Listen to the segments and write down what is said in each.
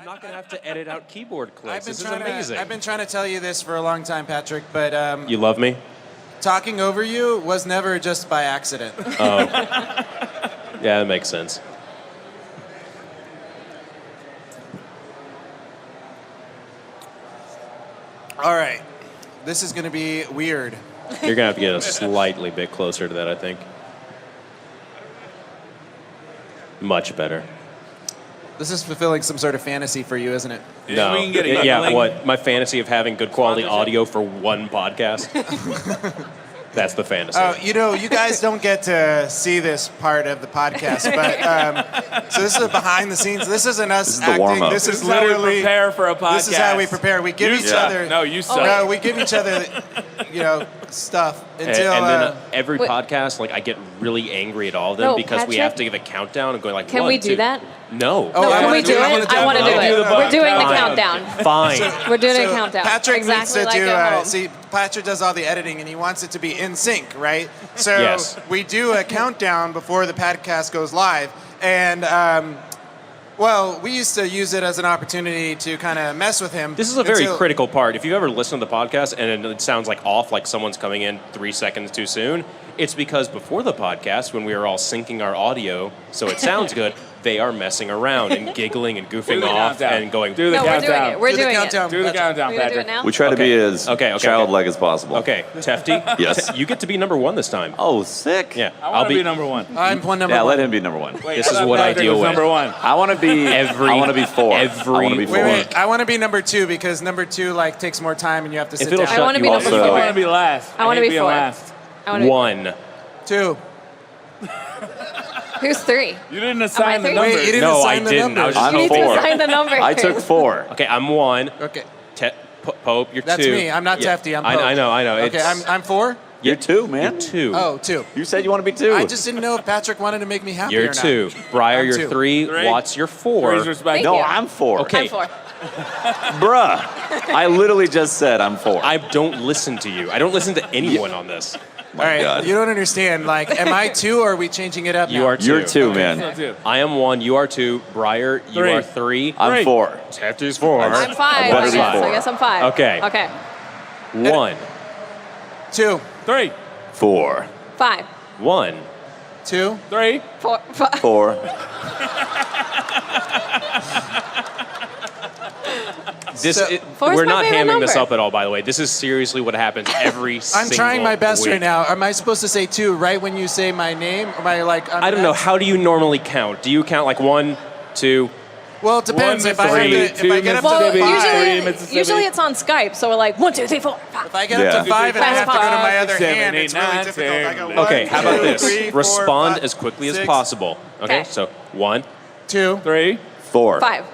I'm not going to have to edit out keyboard clicks. This is amazing. I've been trying to tell you this for a long time, Patrick, but You love me? talking over you was never just by accident. Oh. Yeah, that makes sense. All right. This is going to be weird. You're going to have to get a slightly bit closer to that, I think. Much better. This is fulfilling some sort of fantasy for you, isn't it? No. We can get a Yeah, link. what? My fantasy of having good quality audio for one podcast? That's the fantasy. Oh, you guys don't get to see this part of the podcast, but so this is behind the scenes. This isn't us This is the acting. warm-up. This is This is how we literally prepare for a podcast. This is how we prepare. We give You each suck. other. No, you suck. No, we give each other, stuff until. and then every Wait. podcast, like I get really angry at all of them No, because we Patrick? have to give a countdown and go like. Can 1, we do 2. that? No. Oh, No, I can wanna we do it? I want to do Do the it. We're doing the Fine. countdown. Fine. We're doing a So countdown. Patrick exactly needs to like do. at home. See, Patrick does all the editing, and he wants it to be in sync, right? So Yes. we do a countdown before the podcast goes live, and well, we used to use it as an opportunity to kind of mess with him. This is a very until- critical part. If you ever listen to the podcast and it sounds like off, like someone's coming in 3 seconds too soon, it's because before the podcast, when we were all syncing our audio so it sounds good, they are messing around and giggling and Do goofing the off countdown. and going. Do the No, we're doing countdown. it. We're Do the doing countdown. it. Do the Patrick. countdown, We're gonna do it Patrick. now. We try to be as Okay. childlike as possible. Okay, Tefty. Yes. You get to be number 1 this time. Oh, sick. Yeah, I want to be number one. I'm one number Yeah, one. let him be number one. Wait, This I is thought what I Patrick deal was with. number one. I want to be Every- I want to be 4. I want to be every- 4. Wait. I want to be number 2 because number 2 takes more time and you have to sit it'll down. shut I want to you be up. number Also- I four. want to be last. I wanna hate be being four. last. I wanna be- 1. 2. Who's 3? You didn't assign the three? numbers. Wait, you didn't No, assign I the didn't. I numbers. was just- I'm You need 4. to assign the number. I took 4. Okay, I'm 1. Okay. Pope, you're 2. That's me. I'm not Tefty. I'm Pope. I know. Okay, I'm 4? You're 2, man. You're 2. Oh, 2. You said you want to be 2. I just didn't know if Patrick wanted to make me happy or You're not. 2. Briar, I'm you're 2. 3. Three. Watts, you're 4. Three's respect. Thank No, you. I'm 4. Okay. I'm 4. Bruh. I literally just said I'm 4. I don't listen to you. I don't listen to anyone on this. All right, God. you don't understand. Like, am I 2 or are we changing it up You now? are 2. You're 2, man. So two. I am 1. You are 2. Briar, you Three. are 3. I'm Three. 4. Tefty's 4. I'm 5. better I be guess. four. I guess I'm 5. Okay. Okay. 1. 2. 3. 4. 5. 1. 2. 3. 4. 5. 4. This So- Four's we're my not favorite hamming this number. up at all, by the way. This is seriously what happens every I'm single trying my best week. right now. Am I supposed to say 2 right when you say my name? Or am I like? I don't know. How do you normally count? Do you count like 1, 2? Well, it depends. One If I have Mississippi, to, if I get up two to Well, Mississippi, 5, three usually, Mississippi. usually it's on Skype, so we're like 1, 2, 3, 4, 5. if I get Yeah. up to 5 and I have to go to my other Seven, hand, eight, it's really nine, difficult. I go 1, Okay, how about 2, this? 3, 4, Respond 5, as quickly as 6, possible. Okay, Okay. so 1. 2. 3. 4. 5.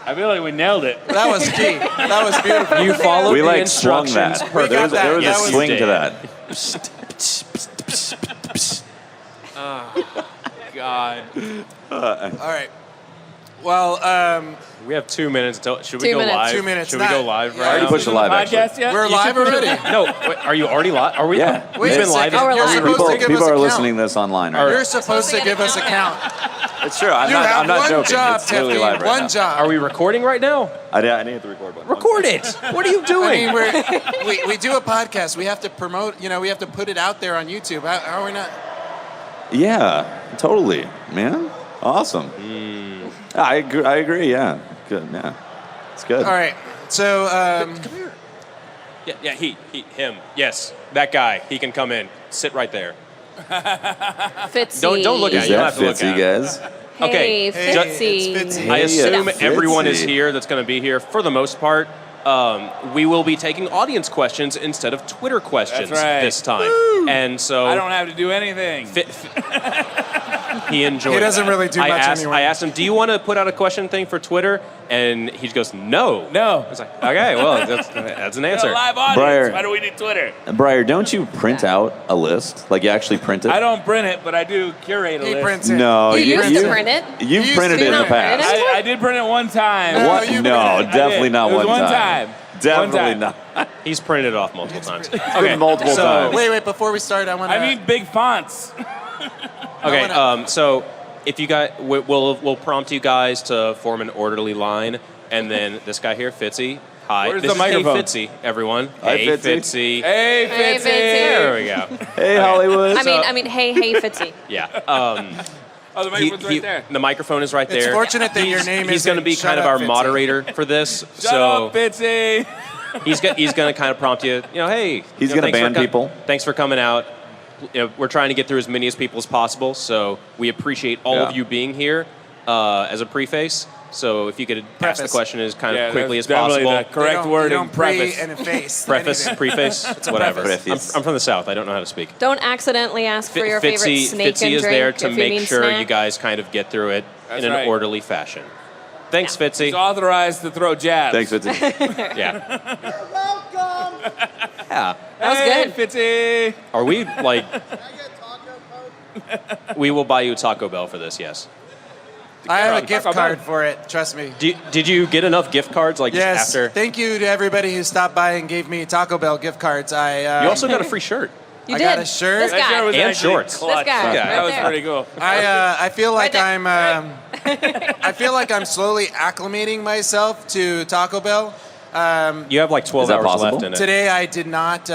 I feel like we nailed it. That was key. That was beautiful. You followed We the like swung instructions that. We There got was, that. there was That a was- swing to that. God. All right. Well, We have 2 minutes until. Should we 2 go minutes. live? 2 minutes. Should we go Not- live yeah. right I already now? pushed the live, actually. Podcast yet? we're live already. No, wait, are you already live? Are we? Yeah. Wait We've a been live. second. Oh, we're You're live. supposed People, to give people us are a count. listening to this online. Right? You're supposed to give us a count. It's true. I'm You not, have I'm not one joking. job, It's literally Tefty. live right One now. job. Are we recording right now? I didn't hit the record button. Record it. What are you I doing? mean, we do a podcast. We have to promote. We have to put it out there on YouTube. How are we not? Yeah, totally, man. Awesome. I agree. Yeah, good. Yeah, it's good. All right. So, Yeah, him. Yes, that guy. He can come in. Sit right there. Fitzy. Don't look at Is it. You don't that have to look Fitzy, at it. guys? Okay. Hey, Hey, Fitzy. it's Fitzy. I Hey, assume Fitzy. everyone is here that's going to be here for the most part. We will be taking audience questions instead of Twitter questions That's right. this time. And so I don't have to do anything. he enjoyed He doesn't that. really do I much asked, anyway. I asked him, do you want to put out a question thing for Twitter? And he goes, no. No. I was like, okay, well, that's an We're answer. a live audience. Briar. Why do we need Twitter? Briar, don't you print out a list? Like you actually print it? I don't print it, but I do curate a he list. prints it. No, You used to you- print it. You've You used printed to it in the not print past. it. I did print it one time. No, What? you No, printed it. definitely I not did. It was one one time. time. Definitely One time. not. He's printed it off multiple times. It's been multiple times. Wait. Before we start, I want to. I need big fonts. Okay, so if you got, we'll prompt you guys to form an orderly line, and then this guy here, Fitzy. Hi. Where's This the is microphone? Hey Fitzy, everyone. Hi, Hey Fitzy. Fitzy. Hey, Hey, Fitzy. There we go. Hey, Hollywood. I mean, hey, Fitzy. Yeah. Oh, the microphone's right there. The microphone is right It's there. fortunate that your name is. He's going to be kind of our moderator for this. Shut up, Fitzy. He's going to kind of prompt you. Hey. He's going to ban people. Thanks for coming out. We're trying to get through as many as people as possible, so we appreciate all of you being here as a preface. So if you could ask the question as kind of quickly as possible. The correct word You in don't pre preface. and a face. Preface, anything. preface, whatever. preface. I'm from the South. I don't know how to speak. Don't accidentally ask for your favorite snake Fitzy and is drink there to if you make mean sure snack. you guys kind of get through it That's in an right. orderly fashion. Thanks, Fitzy. He's authorized to throw jabs. Thanks, Fitzy. Yeah. That was Hey, good. Fitzy. Are we like? We will buy you Taco Bell for this. Yes. I have a gift Taco card Bell. for it. Trust me. Did you get enough gift cards? Like Yes. just after? Thank you to everybody who stopped by and gave me Taco Bell gift cards. You also got a free shirt. You I did. got a shirt. This That guy. shirt was And actually shorts. clutch. This guy, Yeah. That right was there. pretty cool. I feel like Right there. I feel like I'm slowly acclimating myself to Taco Bell. You have like 12 Is that hours possible? left in it. Today I did not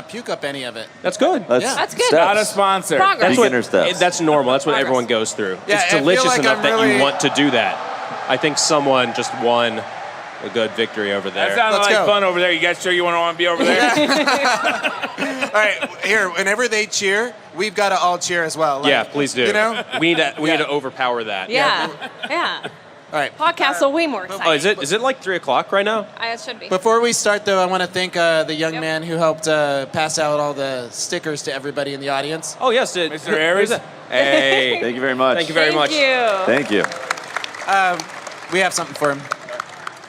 puke up any of it. That's good. That's good. Not a Steps. sponsor. Progress. Beginner steps. That's normal. That's what Progress. everyone goes through. Yeah, I It's feel delicious like enough I'm that really- you want to do that. I think someone just won a good victory over there. That sounded Let's like go. fun over there. You guys sure you want to be over there? All right, here. Whenever they cheer, we've got to all cheer as well. Like, Yeah, please do. You know. we need Yeah. to overpower that. Yeah. Yeah. All right. Podcasts are way more exciting. Oh, is it like 3:00 right now? It should be. Before we start, though, I want to thank the young Yep. man who helped pass out all the stickers to everybody in the audience. Oh yes, Mr. Ayers? Hey. Thank you very much. Thank you very much. Thank you. Thank you. We have something for him.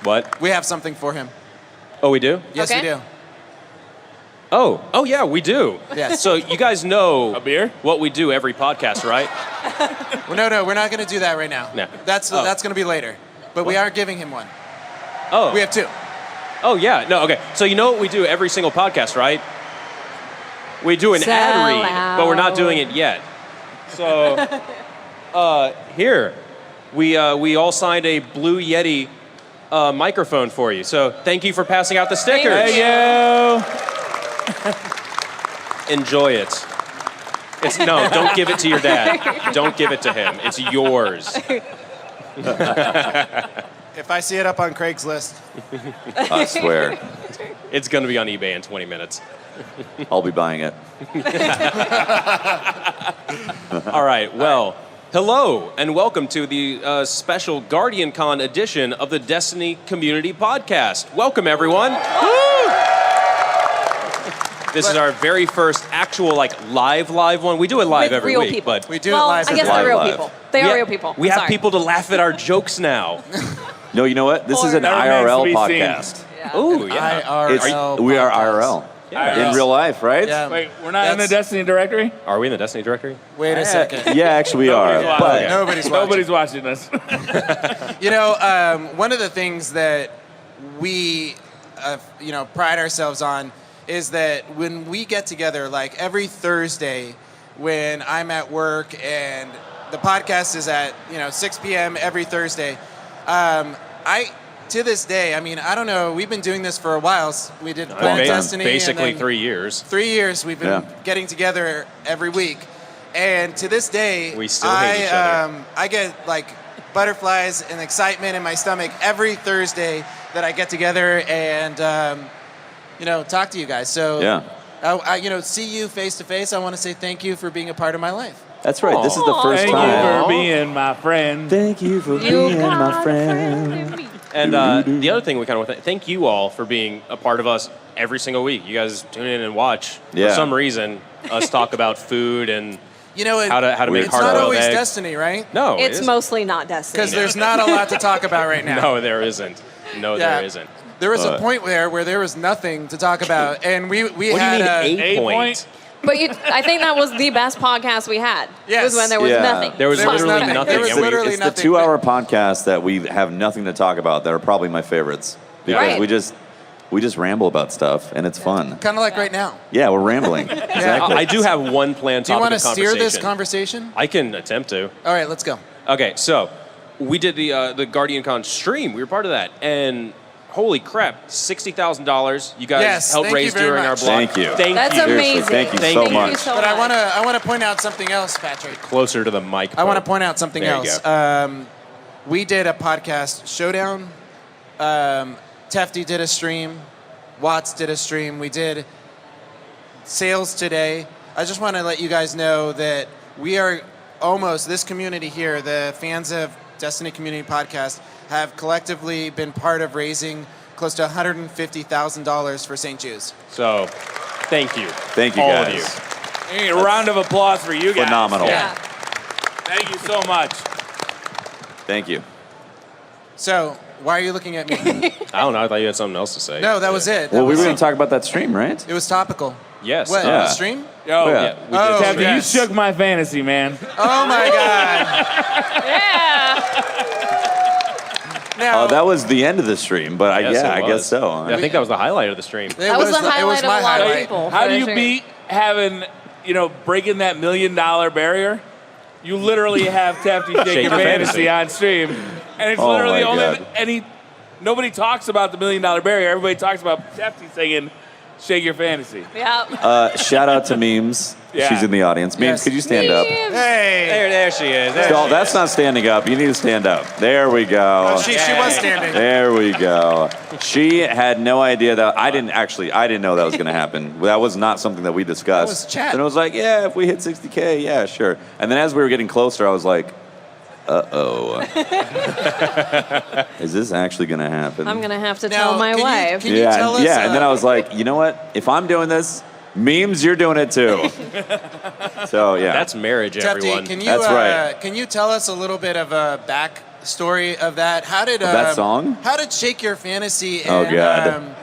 What? We have something for him. Oh, we do? Yes, Okay. we do. Oh yeah, we do. Yes. So you guys know A beer? what we do every podcast, right? Well, no, we're not going to do that right now. No. That's Oh. going to be later. But we are giving him one. Oh. We have two. Oh yeah. No. Okay. So you know what we do every single podcast, right? We do an Sell ad read, but we're not out. doing it yet. So here, we all signed a Blue Yeti microphone for you. So thank you for passing out the stickers. Thank Hey, yo. Enjoy it. Don't give it to your dad. Don't give it to him. It's yours. If I see it up on Craigslist, I swear. It's going to be on eBay in 20 minutes. I'll be buying it. All right. Well, hello and welcome to the special Guardian Con edition of the Destiny Community Podcast. Welcome, everyone. This is our very first actual live one. We do it live With every real week, people. but we do well, it live. I guess Live, they're real live. people. They are real people. We I'm have sorry. people to laugh at our jokes now. No, you know what? This is an Never meant to IRL be seen. podcast. Yeah. Ooh, yeah. IRL. We are podcast. IRL. Yeah. In real life, right? Yeah. Wait, we're not in the That's- Destiny directory? Are we in the Destiny directory? Wait a second. Yeah, actually we are. Nobody's But watching. Nobody's watching. Nobody's watching us. You know, one of the things that we, pride ourselves on is that when we get together, like every Thursday when I'm at work and the podcast is at, 6 p.m. every Thursday, to this day, I don't know, we've been doing this for a while. We did Planet Destiny. Basically and then 3 years. 3 years we've been getting together every week. And to this day, We still hate each other. I get butterflies and excitement in my stomach every Thursday that I get together and talk to you guys. So I see you face to face. I want to say thank you for being a part of my life. that's right. This is the first Thank you time. for being my friend. Thank you for being my friend. And the other thing we kind of want to thank you all for being a part of us every single week. You guys tune in and watch. Yeah. For some reason, us talk about food and how to make it's not hard-boiled always eggs. Destiny, right? No, It's it isn't. mostly not Destiny. Because there's not a lot to talk about right now. No, there isn't. No, Yeah. there isn't. There was a point where there was nothing to talk about, and we What do you had mean A point? point? But I think that was the best podcast we had. Yes. Was when there was Yeah. nothing. There was There was literally nothing. nothing. There was and we- literally It's the nothing. 2-hour podcast that we have nothing to talk about that are probably my favorites. Because Right. we just we just ramble about stuff, and it's fun. Kind of like right now. Yeah, we're rambling. Exactly. I do have one planned Do you topic want to of conversation. steer this conversation? I can attempt to. All right, let's go. Okay, so we did the Guardian Con stream. We were part of that, and holy crap, $60,000 you guys Yes, helped thank you raise very during our much. blog. Thank you. Thank That's you. amazing. Thank you so Thank much. you so But much. I want to point out something else, Patrick. Closer to the mic. I want to Pope. point out something There you else. go. We did a podcast showdown. Tefty did a stream. Watts did a stream. We did sales today. I just want to let you guys know that we are almost, this community here, the fans of Destiny Community Podcast, have collectively been part of raising close to $150,000 for St. Jude's. So, thank you. Thank you, all guys. of you. Hey, a round of applause for you guys. Phenomenal. Yeah. Thank you so much. Thank you. So, why are you looking at me? I don't know. I thought you had something else to say. No, that was it. That Well, we was were going to talk about that stream, right? It was topical. Yes. What, Yeah. the stream? Yo, Yeah. Yeah, we did Oh, Tefty, stream. yes. you shook my fantasy, man. Oh, my God. Yeah. Now, That was the end of the stream, but Yes, I it guess was. so. I think that was the highlight of the stream. That was the highlight of a lot of people. How for do you sure. beat having, breaking that $1 million barrier? You literally have Tefty Shake shaking your fantasy fantasy. on stream, and it's Oh literally my only God. nobody talks about the $1 million barrier. Everybody talks about Tefty singing "Shake Your Fantasy." Yeah. Shout out to Memes. Yeah. She's in the audience. Memes, Yes. could you stand up? Hey. There she is. There No, she that's is. not standing up. You need to stand up. There we go. Oh, she was standing. There we go. She had no idea that I didn't know that was going to happen. That was not something that we discussed. That was chat. And I was like, yeah, if we hit 60K, yeah, sure. And then as we were getting closer, I was like, uh-oh. Is this actually going to happen? I'm going to have to Now, tell my can you- wife. can you tell us, and then I was like, you know what? If I'm doing this, Memes, you're doing it too. So, yeah. That's marriage, everyone. Tefty, can you That's right. can you tell us a little bit of a backstory of that? How did that song? How did Shake Your Fantasy Oh, and God.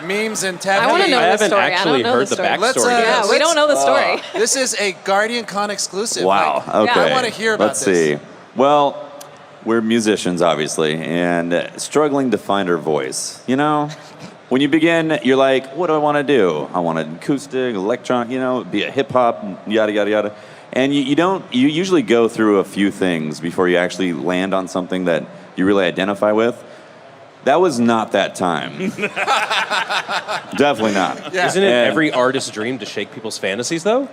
Memes and Tefty? I want to know I the haven't story. I actually don't know heard the the story. Let's, backstory. to Yeah, this. we don't know the story. This is a Guardian Con exclusive. Wow. Like, Okay. I want to hear about Let's this. see. Well, we're musicians, obviously, and struggling to find our voice. You know, when you begin, you're like, what do I want to do? I want an acoustic, electronic, be a hip hop, yada yada yada. And you usually go through a few things before you actually land on something that you really identify with. That was not that time. Definitely not. Yeah. Isn't it And- every artist's dream to shake people's fantasies, though?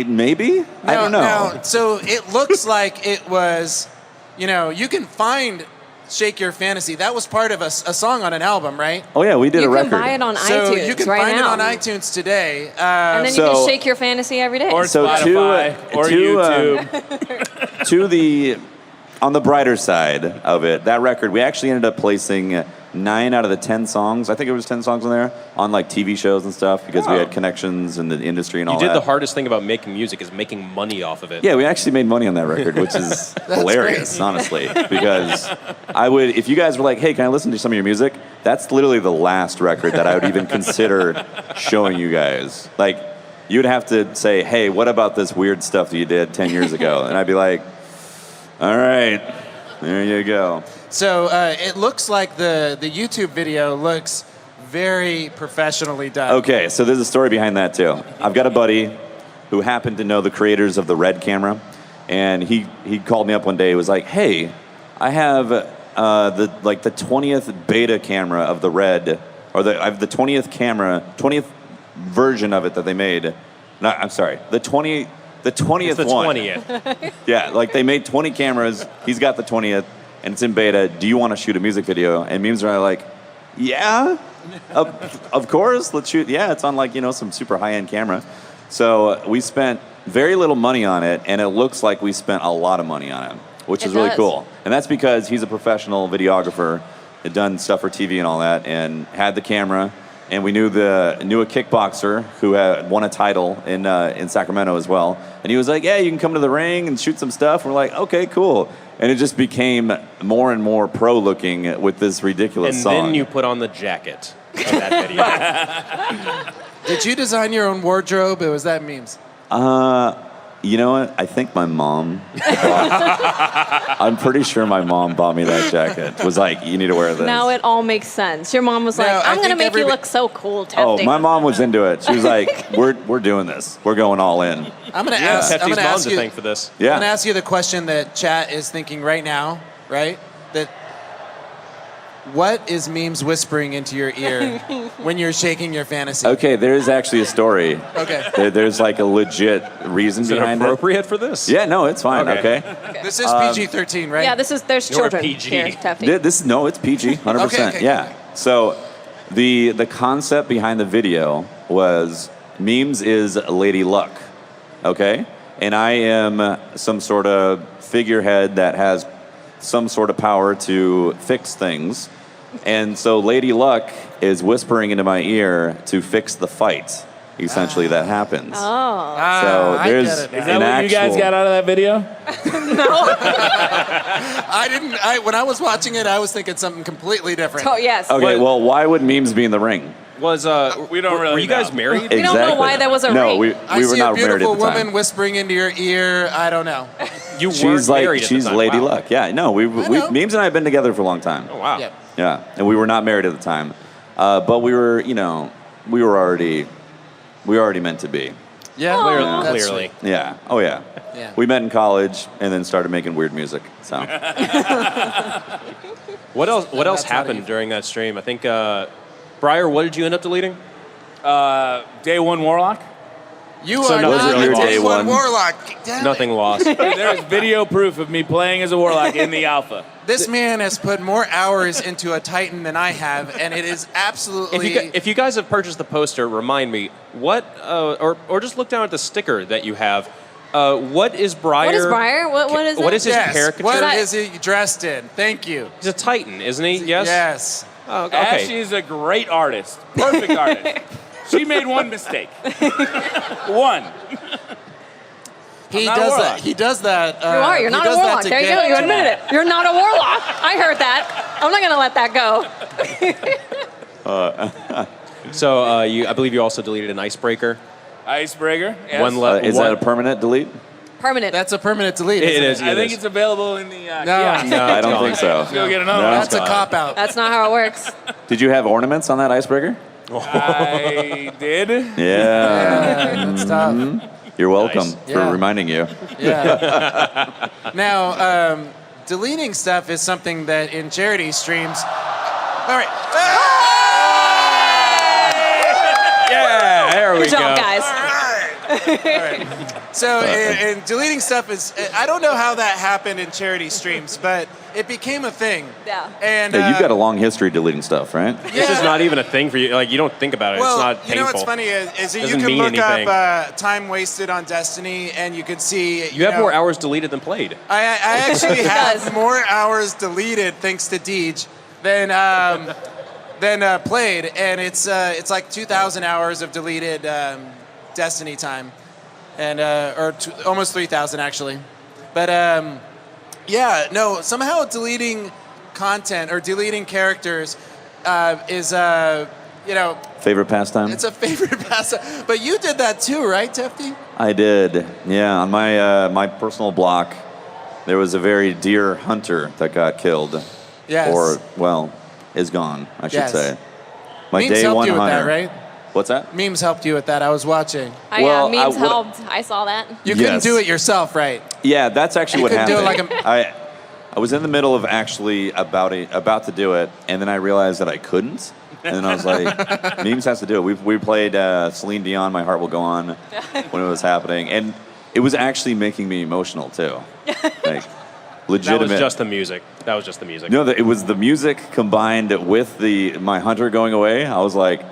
Maybe? I don't know. Now, so it looks like it was, you can find Shake Your Fantasy. That was part of a song on an album, right? Oh yeah, we did You a can record. buy it on So iTunes you can right find now. it on iTunes today. And then you So- can shake your fantasy every day. Or So Spotify, or YouTube. On the brighter side of it, that record, we actually ended up placing 9 out of the 10 songs. I think it was 10 songs on there on like TV shows and stuff because we Wow. had connections in the industry and all You did that. the hardest thing about making music is making money off of it. Yeah, we actually made money on that record, which is hilarious, honestly. Because if you guys were like, hey, can I listen to some of your music? That's literally the last record that I would even consider showing you guys. Like, you'd have to say, hey, what about this weird stuff that you did 10 years ago? And I'd be like, all right, there you go. So it looks like the YouTube video looks very professionally done. Okay, so there's a story behind that too. I've got a buddy who happened to know the creators of the Red camera, and he called me up one day. He was like, "Hey, I have the 20th beta camera of the Red, or I have the 20th version of it that they made. No, I'm sorry, the 20th It's the one. 20th. Yeah, like they made 20 cameras. He's got the 20th, and it's in beta. Do you want to shoot a music video?" And Memes are like, "Yeah, of course, let's shoot." Yeah, it's on some super high-end camera. So we spent very little money on it, and it looks like we spent a lot of money on it, which is really does. cool. And that's because he's a professional videographer, had done stuff for TV and all that, and had the camera. And we knew a kickboxer who had won a title in Sacramento as well. And he was like, "Yeah, you can come to the ring and shoot some stuff." We're like, "Okay, cool." And it just became more and more pro looking with this ridiculous And song. then you put on the jacket of that video. Did you design your own wardrobe, or was that Memes? You know what? I think my mom. I'm pretty sure my mom bought me that jacket. Was like, you need to wear this. Now it all makes sense. Your mom was No, like, I I'm going to think make you look so cool, Oh, Tefty. my mom was into it. She was like, "We're doing this. We're going all in." I'm gonna ask. I'm Tefty's gonna mom ask to you. thank for this. I'm gonna Yeah. ask you the question that chat is thinking right now. Right? That. What is memes whispering into your ear when you're shaking your fantasy? Okay, there is actually a story. Okay. There's like a legit reason Is it behind appropriate for this? Yeah, no, it's fine. Okay. Okay. This is PG-13, right? Yeah, there's You're children PG. here, Tefty. This no, it's PG, 100%. Okay, okay, yeah. okay. So, the concept behind the video was memes is Lady Luck, okay, and I am some sort of figurehead that has some sort of power to fix things, and so Lady Luck is whispering into my ear to fix the fight. Essentially, that happens. Oh. So I there's get it now. Is that what you guys got out of that video? I didn't. When I was watching it, I was thinking something completely different. Oh, yes. Okay, But- well, why would memes be in the ring? Was We don't really Were you guys know. married? We don't know why there was a no, ring. we I were see not a married at beautiful the time. woman whispering into your ear. I don't know. You weren't She's like married at the she's time. Lady Wow. Luck. Yeah, no, we know. memes and I have been together for a long time. Oh wow. Yeah. Yeah, and we were not married at the time, but we were, we were already meant to be. Yeah. Clearly. That's Clearly. sweet. Yeah. Oh yeah. Yeah. We met in college and then started making weird music. So What else? What else That's how happened you- during that stream? I think, Briar, what did you end up deleting? Day one Warlock. You So are nothing not really a lost. day one One. warlock. Damn it. Nothing lost. There's video proof of me playing as a Warlock in the alpha. This man has put more hours into a Titan than I have, and it is absolutely. If you guys have purchased the poster, remind me what, or just look down at the sticker that you have. What is Briar? What is Briar? What is What it? is his yes. caricature? What That- is he dressed in? Thank you. He's a Titan, isn't he? Yes. Yes. Oh, okay. Ashley is a great artist. Perfect artist. She made one mistake. One. He not a does warlock. that. He does that. You are. You're he not a does that warlock. to There you get go. You to admitted it. You're not a warlock. I heard that. I'm not going to let that go. So I believe you also deleted an icebreaker. Icebreaker. Yes. One left. is that a permanent delete? Permanent. That's a permanent delete. It isn't is. I think it's available in the No. kiosk. No, I it's don't gone. think so. Go get another No. one. That's a cop out. That's not how it works. Did you have ornaments on that icebreaker? I did. Yeah. That's tough. You're welcome Nice. for Yeah. reminding you. Yeah. Now, deleting stuff is something that in charity streams. All right. Yeah, there we Good job, go. guys. So, and deleting stuff is. I don't know how that happened in charity streams, but it became a thing. Yeah. And Hey, you've got a long history deleting stuff, right? It's just not even a thing for you. Like you don't think about it. Well, it's not you painful. know what's funny is that you Doesn't can mean look anything. up time wasted on Destiny, and you can see. You have know, more hours deleted than played. I actually have does. more hours deleted thanks to Deej than played, and it's like 2,000 hours of deleted Destiny time, and almost 3,000 actually. But yeah, no, somehow deleting content or deleting characters is Favorite pastime? it's a favorite pastime. But you did that too, right, Tefty? I did. Yeah, on my my personal block, there was a very dear hunter that got killed. Yes. Or, well, is gone, I should Yes. say. My Memes day helped one you with hunter. that, right? What's that? Memes helped you with that. I was watching. Well, Memes I would- helped. I saw that. You couldn't Yes. do it yourself, right? Yeah, that's actually You what couldn't do happened. it I was in the middle of actually about to do it, and then I realized that I couldn't. And then I was like, memes has to do it. We played Celine Dion, My Heart Will Go On, when it was happening. And it was actually making me emotional, too. Like, legitimate. That was just the music. That was just the music. No, it was the music combined with my hunter going away. I was like,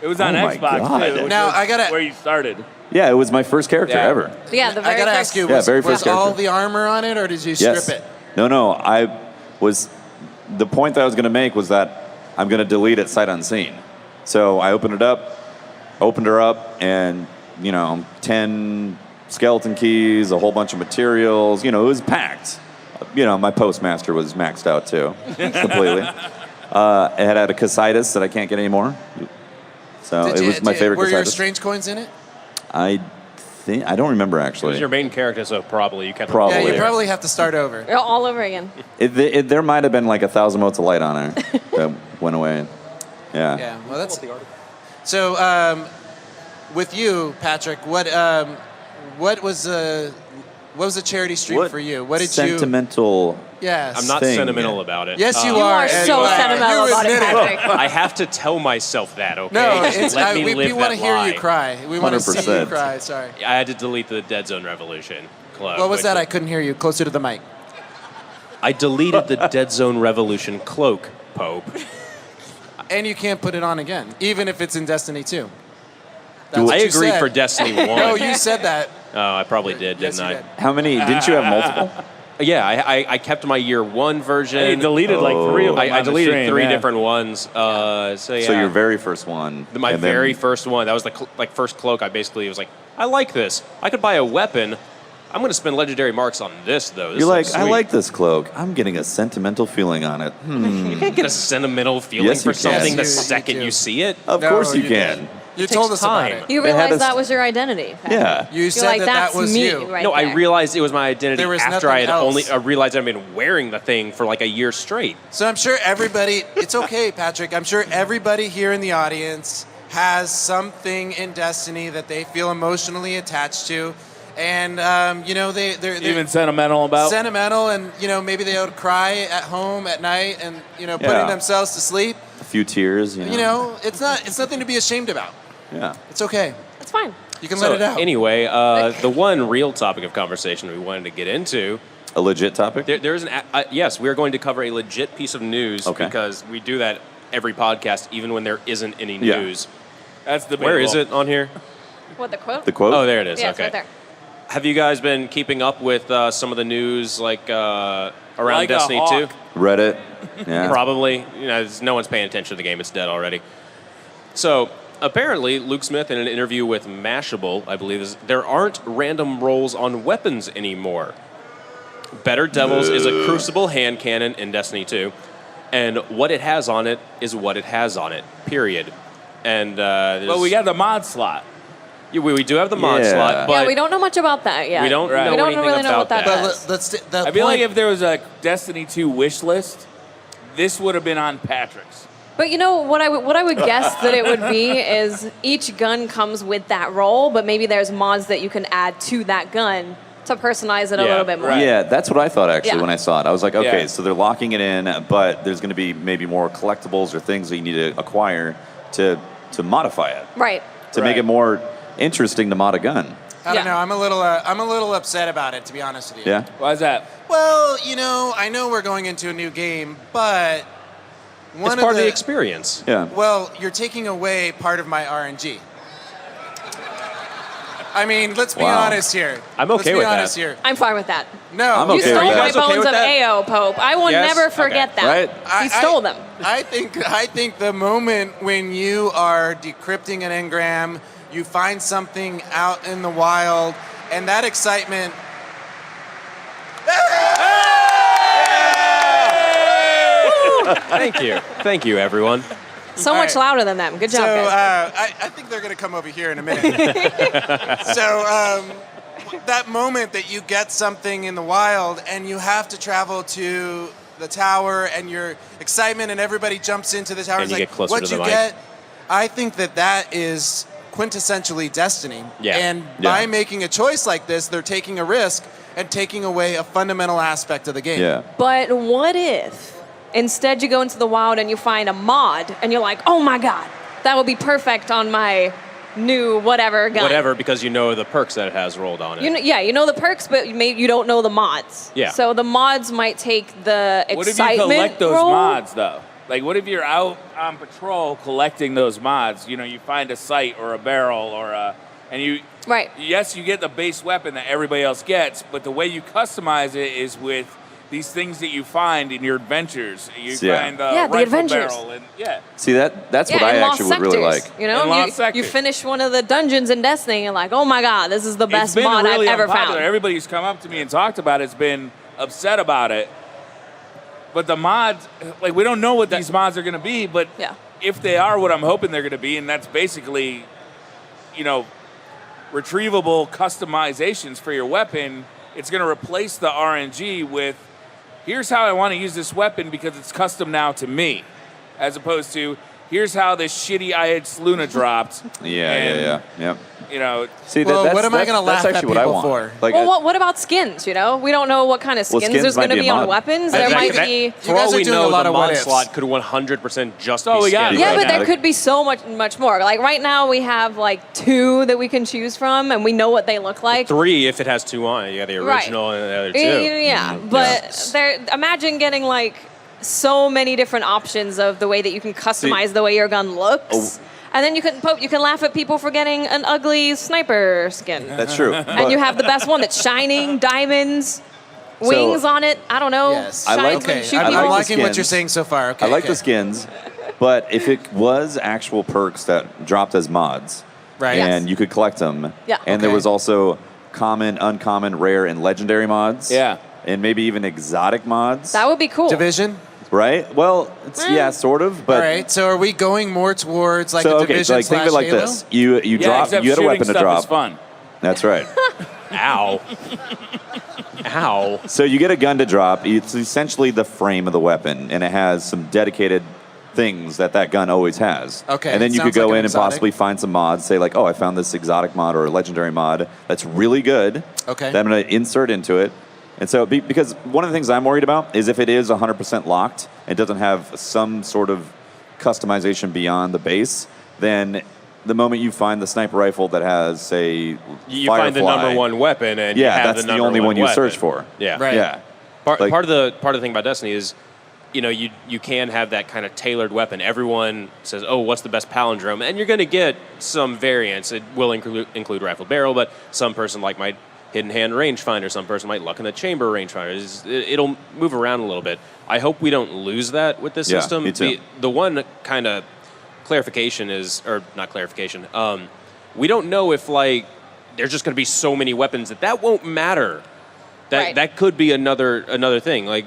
It was on Oh my Xbox God. too. which Now, was I gotta- where you started. yeah, it was my first character Yeah. ever. Yeah, the very I gotta first. ask you, Yeah, was, very was first all character. the armor on it, or did you strip it? No, I was, the point that I was going to make was that I'm going to delete it sight unseen. So I opened her up, and, 10 skeleton keys, a whole bunch of materials, it was packed. My postmaster was maxed out too, completely. It had a Casitas that I can't get anymore. So it was my favorite Were your Casitas. strange coins in it? I I don't remember It was actually. your main character, so probably you kept Probably. Yeah, you Yeah. probably have to start over. All over again. There might have been like 1,000 motes of light on it that went away. Yeah. Yeah, well, that's... So, with you, Patrick, what was a charity stream What for you? What did sentimental? Yes. I'm not thing. sentimental about it. Yes, you You are. are and so you sentimental You about it, admit Patrick. I have to tell myself that, okay? No, Just it's, let me we live want to that hear lie. you cry. We want to see you 100%. cry. Sorry. I had to delete the Dead Zone Revolution club. What was which- that? I couldn't hear you. Closer to the mic. I deleted the Dead Zone Revolution cloak, Pope. And you can't put it on again, even if it's in Destiny 2. That's I what you agreed said. for Destiny 1. No, you said that. Oh, I probably did, Yes, didn't you I? did. How many? Didn't you have multiple? Yeah, I kept my year 1 version. He deleted like 3 of them. I on the deleted stream, 3 yeah. different ones. So yeah. So your very first one. My and then- very first one. That was the first cloak. I basically was like, I like this. I could buy a weapon. I'm going to spend legendary marks on this though. This You're like, looks I sweet." like this cloak. I'm getting a sentimental feeling on it. You can't get a sentimental feeling Yes, for you can. something the Yes, you second do. you see it. Of No, course you you can. did. You It told takes us about time. it. You They had realized us- that was your identity. Patrick. Yeah. You You're said like, that that's was me you. right No, I there. realized it was my identity There was after I had nothing only else. realized I'd been wearing the thing for like a year straight. So I'm sure everybody, it's okay, Patrick. I'm sure everybody here in the audience has something in Destiny that they feel emotionally attached to. And, they're Even sentimental about. sentimental, and, maybe they would cry at home at night and, putting Yeah. themselves to sleep. A few tears. It's nothing to be ashamed about. Yeah. It's okay. It's fine. You can So let it out. anyway, the one real topic of conversation we wanted to get into, A legit topic. there's yes, we are going to cover a legit piece of news Okay. because we do that every podcast, even when there isn't any Yeah. news. That's the Where is it on here? What, the quote? The quote. Oh, there it is. Yeah, it's Okay. right there. Have you guys been keeping up with some of the news, around Like a Destiny hawk. 2? Reddit. Yeah. Probably. No one's paying attention to the game. It's dead already. So apparently, Luke Smith, in an interview with Mashable, I believe, there aren't random rolls on weapons anymore. Better Devils is a crucible hand cannon in Destiny 2, and what it has on it is what it has on it. Period. And Well, we got the mod slot. we do have the mod Yeah. slot, but Yeah, we don't know much about that yet. we don't Right. know We don't anything really know about what that that. does. But let's. The I feel like point- if there was a Destiny 2 wish list, this would have been on Patrick's. But you know what I would guess that it would be is each gun comes with that roll, but maybe there's mods that you can add to that gun to personalize it a Yeah, little bit more. right. Yeah, that's what I thought actually Yeah. when I saw it. I was like, okay, Yeah. so they're locking it in, but there's going to be maybe more collectibles or things that you need to acquire to modify it, Right. to make Right. it more interesting to mod a gun. I don't Yeah. know. I'm a little upset about it, to be honest with you. Yeah. Why is that? Well, I know we're going into a new game, but one It's part of the experience. Yeah. Well, you're taking away part of my RNG. I mean, let's be Wow. honest here. I'm okay let's with be honest that. here. I'm fine with that. No, I'm You okay stole with my that. You guys okay bones with of that? AO, Pope. I will Yes? never forget Okay. that. Right? He stole them. I think the moment when you are decrypting an engram, you find something out in the wild, and that excitement. Thank you, everyone. So All much right. louder than them. Good job, So guys. I think they're going to come over here in a minute. That moment that you get something in the wild and you have to travel to the tower and your excitement and everybody jumps into the tower. And It's you like, get closer what'd to the you mic. get? I think that is quintessentially Destiny. Yeah. And Yeah. by making a choice like this, they're taking a risk and taking away a fundamental aspect of the game. Yeah. But what if instead you go into the wild and you find a mod and you're like, oh my God, that would be perfect on my new whatever gun. Whatever, because you know the perks that it has rolled on it. You know the perks, but you don't know the mods. Yeah. So the mods might take the What if you excitement collect those role. mods, though? Like, what if you're out on patrol collecting those mods? You find a sight or a barrel and you... Right. Yes, you get the base weapon that everybody else gets, but the way you customize it is with these things that you find in your adventures. You Yeah. find the Yeah, the rifle adventures. barrel and yeah. See that's what Yeah, I in Lost actually would really Sectors, like. You know, In Lost you Sectors. finish one of the dungeons in Destiny and you're like, oh my God, this is the best It's been mod really I've ever unpopular. found. Everybody who's come up to me and talked about it's been upset about it. But the mods, like, we don't know what these mods are going to be, but Yeah. if they are what I'm hoping they're going to be, and that's basically, retrievable customizations for your weapon, it's going to replace the RNG with, here's how I want to use this weapon because it's custom now to me, as opposed to, here's how this shitty IH Luna dropped. Yeah. You know, See, Well, that's, what am I that's- gonna laugh that's at actually what I people want. for? Like, Well, what about skins? You know, we don't know what kind of Well, skins skins there's going might to be a be on mod. weapons. There might be. For guys all are we doing a know, lot the of what mod ifs. slot could 100% just Oh, be we got skins. it. Yeah, right but now. there could be so much more. Like right now, we have like 2 that we can choose from, and we know what they look like. 3 if it has 2 on it. You got the Right. original and the other 2. Yeah, but imagine getting like so many different options of the way that you can customize the way your gun looks. And then you can laugh at people for getting an ugly sniper skin. that's true. And you have the best one that's shining, diamonds, wings on it. I don't know. Yes. I like- shines when you Okay, shoot I I'm people. like liking what skins. you're saying so far. Okay, I like okay. the skins, but if it was actual perks that dropped as mods, Right. and Yes. you could collect them, Yeah. and there Okay. was also common, uncommon, rare, and legendary mods, Yeah. and maybe even exotic mods, That would be cool. Division. right? Well, it's, yeah, sort of, but All right. So are we going more towards like so a okay, division so like think of it like Halo? this: you yeah, drop, except you had a shooting weapon to stuff drop. is fun. That's right. Ow. Ow. So you get a gun to drop. It's essentially the frame of the weapon, and it has some dedicated things that gun always has. Okay, And then you could sounds go like an in and exotic. possibly find some mods. Say like, oh, I found this exotic mod or a legendary mod that's really good. Okay. That I'm going to insert into it. And so, because one of the things I'm worried about is if it is 100% locked, it doesn't have some sort of customization beyond the base, then the moment you find the sniper rifle that has, say, You find the Firefly, number 1 weapon, and you Yeah, have that's the the number only one you weapon. search for. Yeah. Right. Yeah. Part, Like- part of the thing about Destiny is, you know, you can have that kind of tailored weapon. Everyone says, "Oh, what's the best palindrome?" And you're going to get some variants. It will include rifle barrel, but some person might hidden hand rangefinder. Some person might luck in the chamber rangefinder. It'll move around a little bit. I hope we don't lose that with this Yeah, system. me too. The one kind of clarification is, or not clarification. We don't know if there's just going to be so many weapons that won't matter. Right. That could be another thing. Like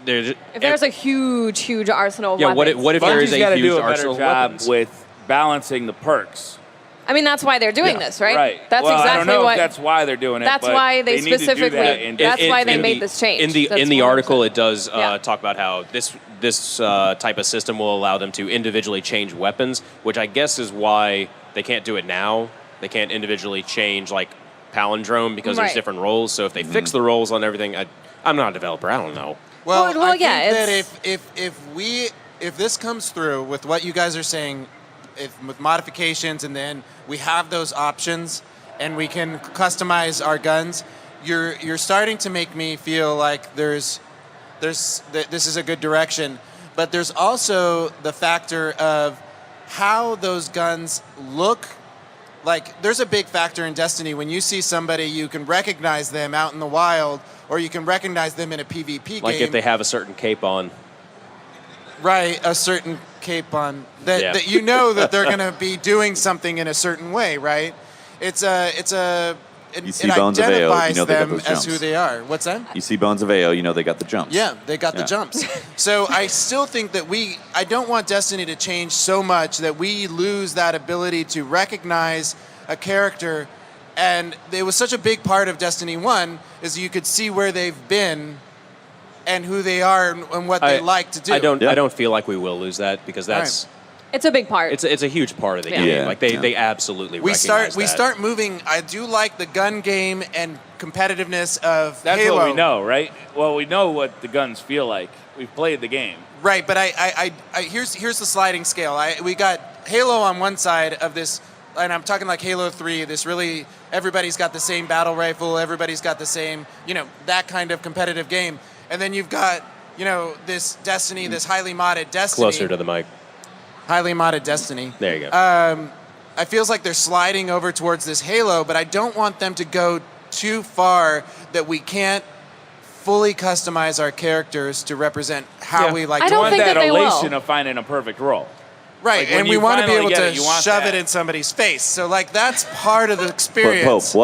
If there's a huge arsenal of yeah, weapons. what if there Bungie's is got a to huge do a better arsenal of job weapons? with balancing the perks. I mean, that's why they're doing this, right? Right. That's well, exactly I don't know what. if that's why they're doing it. That's but why they need to do specifically- that in- That's why they made this change. That's In the 100%. article, it does Yeah. talk about how this type of system will allow them to individually change weapons, which I guess is why they can't do it now. They can't individually change palindrome because there's Right. different roles. So if they fix the roles on everything, I'm not a developer. I don't know. Well, Well, I yeah, think that it's- if this comes through with what you guys are saying, with modifications, and then we have those options, and we can customize our guns, you're starting to make me feel like this is a good direction. But there's also the factor of how those guns look. Like, there's a big factor in Destiny when you see somebody, you can recognize them out in the wild, or you can recognize them in a PvP Like game. if they have a certain cape on. Right, a certain cape on that, Yeah. that you know that they're going to be doing something in a certain way, right? You see it Bones of AO, you identifies know they got them those as jumps. who they are. What's that? You see Bones of AO, you know they got the jumps. Yeah, they got the Yeah. jumps. So I still think that I don't want Destiny to change so much that we lose that ability to recognize a character. And it was such a big part of Destiny 1 is you could see where they've been and who they are and what they like to do. I don't. Yeah. I don't feel like we will lose that because that's It's a big part. it's a huge part of the Yeah. game. Yeah, Like yeah. they absolutely We recognize that. start moving. I do like the gun game and competitiveness of That's Halo. what we know, right? Well, we know what the guns feel like. We've played the game. Right, but I here's the sliding scale. We got Halo on one side of this, and I'm talking like Halo 3. This really, everybody's got the same battle rifle. Everybody's got the same, that kind of competitive game. And then you've got, this Destiny, this highly modded Destiny. Closer to the mic. Highly modded Destiny. There you go. I feels like they're sliding over towards this Halo, but I don't want them to go too far that we can't fully customize our characters to represent how Yeah. we like I to don't You want think that that they will. elation of finding a perfect role. Right, Like, when and we you want to be finally able get to it, you want shove that. it in somebody's face. So, that's part of the But experience. Pope,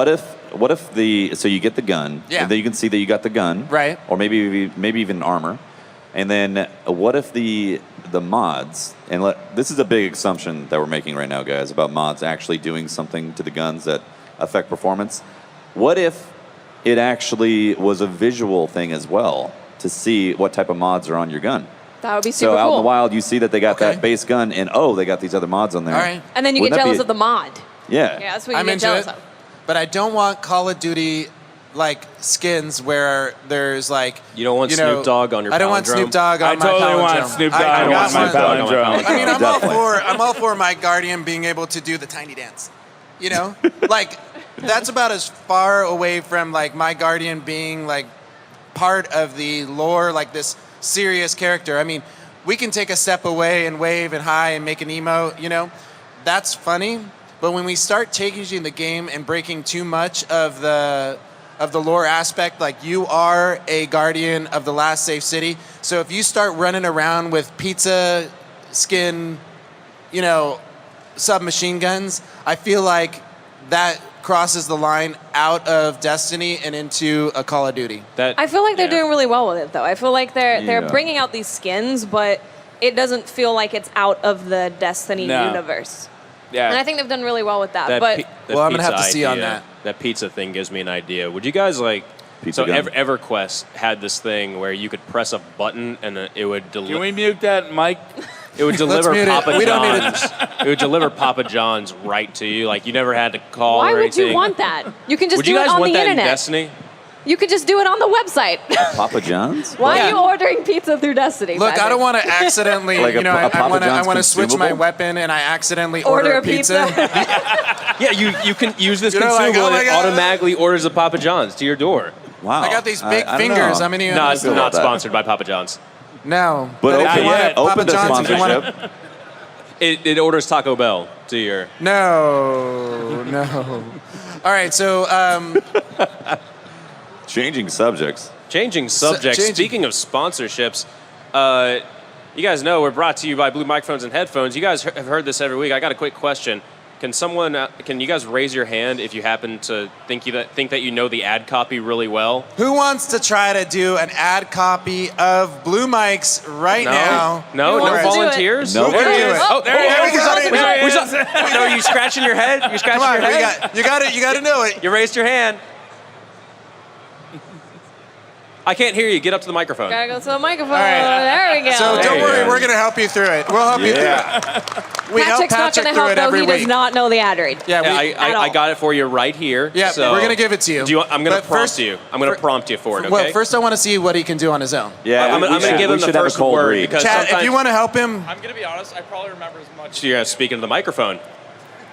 what if so you get the gun, Yeah. and then you can see that you got the gun, Right. Or maybe even armor, and then what if the mods, and this is a big assumption that we're making right now, guys, about mods actually doing something to the guns that affect performance. What if it actually was a visual thing as well to see what type of mods are on your gun? That would be super So out cool. in the wild, you see that they got that base gun, and they got these other mods on there. All right. And then you Wouldn't get that be jealous of the mod. Yeah. Yeah, that's what you I'm get into jealous it. of. But I don't want Call of Duty like skins where there's like You don't want Snoop Dogg on your I don't want palindrome? Snoop Dogg on I my totally want palindrome. Snoop Dogg I on got my one. palindrome. I mean, Definitely. I'm all for my Guardian being able to do the tiny dance. You know, like that's about as far away from like my Guardian being like part of the lore, like this serious character. I mean, we can take a step away and wave and hi and make an emote. You know, that's funny. But when we start changing the game and breaking too much of the lore aspect, like you are a guardian of the last safe city. So if you start running around with pizza skin, you know, submachine guns, I feel like that crosses the line out of Destiny and into a Call of Duty. I feel like they're doing really well with it, though. I feel like they're Yeah. bringing out these skins, but it doesn't feel like it's out of the Destiny No. universe. Yeah. And I think they've done really well with that. That but pi- that Well, I'm gonna have pizza to see on idea- that. That pizza thing gives me an idea. Would you guys like? Pizza So gun. EverQuest had this thing where you could press a button and it would Can deliver. we mute that, Mike? It would deliver mute it. Papa We don't need John's. It would deliver Papa John's right to you. Like you never had to call why or would anything. you want that? You can just Would do you it guys on want the that internet. in Destiny? You could just do it on the website. Papa John's? Why Yeah. are you ordering pizza through Destiny? Look, I Patrick? don't want to accidentally, Like a you know, a I Papa want to John's switch my consumable? weapon and I accidentally Order order a pizza. Yeah, you can use this You know, like, consumable oh my and it God. automatically orders a Papa John's to your door. Wow. I got these big I don't fingers. know. I'm gonna Not use them. not that. sponsored by Papa John's. No. But if you open, want yet. it, Papa open to John's, if you want it- sponsorship. It orders Taco Bell to your. No. All right, so Changing subjects. Changing subjects. changing- Speaking of sponsorships, you guys know we're brought to you by Blue Microphones and Headphones. You guys have heard this every week. I got a quick question. Can you guys raise your hand if you happen to think that you know the ad copy really well? who wants to try to do an ad copy of Blue Mics right now? No, Who no wants to do it? volunteers. No. Who can do it? Oh, There he we is. got it. There he is. No, you scratching your head? You scratching Come on, your head? you got it. You got to know it. You raised your hand. I can't hear you. Get up to the microphone. Gotta go to the microphone. All right. There we go. So There don't you worry, go. we're gonna help you through it. We'll help you through it. We help Patrick's not Patrick gonna through help it though. every He week. does not know the ad read. Yeah, Yeah, we, I got it for you right here. yeah, so we're gonna give it to you. Do you I'm gonna But prompt first- you. I'm gonna prompt you for it. Okay. Well, first I want to see what he can do on his own. Yeah, I'm gonna give him the first word because Chad, if sometimes- you want to help him, I'm gonna be honest. I probably remember as much. Yeah, speaking to the microphone.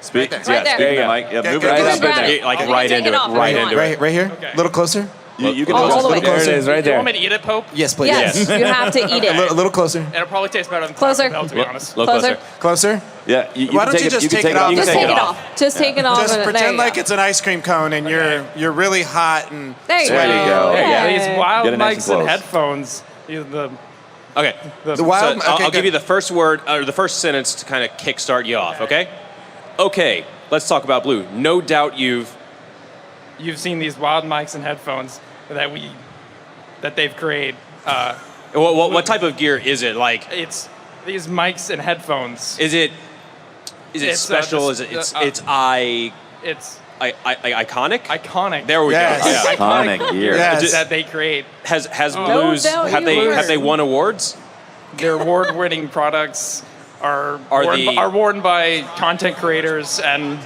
Speak. Right there. Right there. Speak to Yeah. the mic. Yeah, Okay, move good. right Just up in grab there. it. Like You can right take into it it. off if Right you into want. it. right here, Okay. a little closer. You can Oh, do all the way. There it is, right Do you there. want me to eat it, Pope? Yes, please. Yes, you have to eat A it. little closer. It'll probably taste better than Closer. Taco Bell, to be honest. Look Closer. closer. Closer. Yeah, Why don't you just take it off? You can Just take take it it off. off. Just take it off. Just and there pretend you like go. it's an ice cream cone and you're really hot and There you There go. you go. Yeah. These wild Get it nice and mics and close. headphones. The Okay. the wild. So I'll okay, give good. you the first word or the first sentence to kind of kickstart you off. Okay. Okay. Let's talk about Blue. No doubt you've. you've seen these wild mics and headphones that they've created. What type of gear is it? Like, It's these mics and headphones. is it It's, special? this- Is it it's it's iconic? iconic. There we Yes. go. Yeah. Iconic gear. Yes. that they create. Has No Blues doubt have you they were. won awards? Their award-winning products are worn by content creators and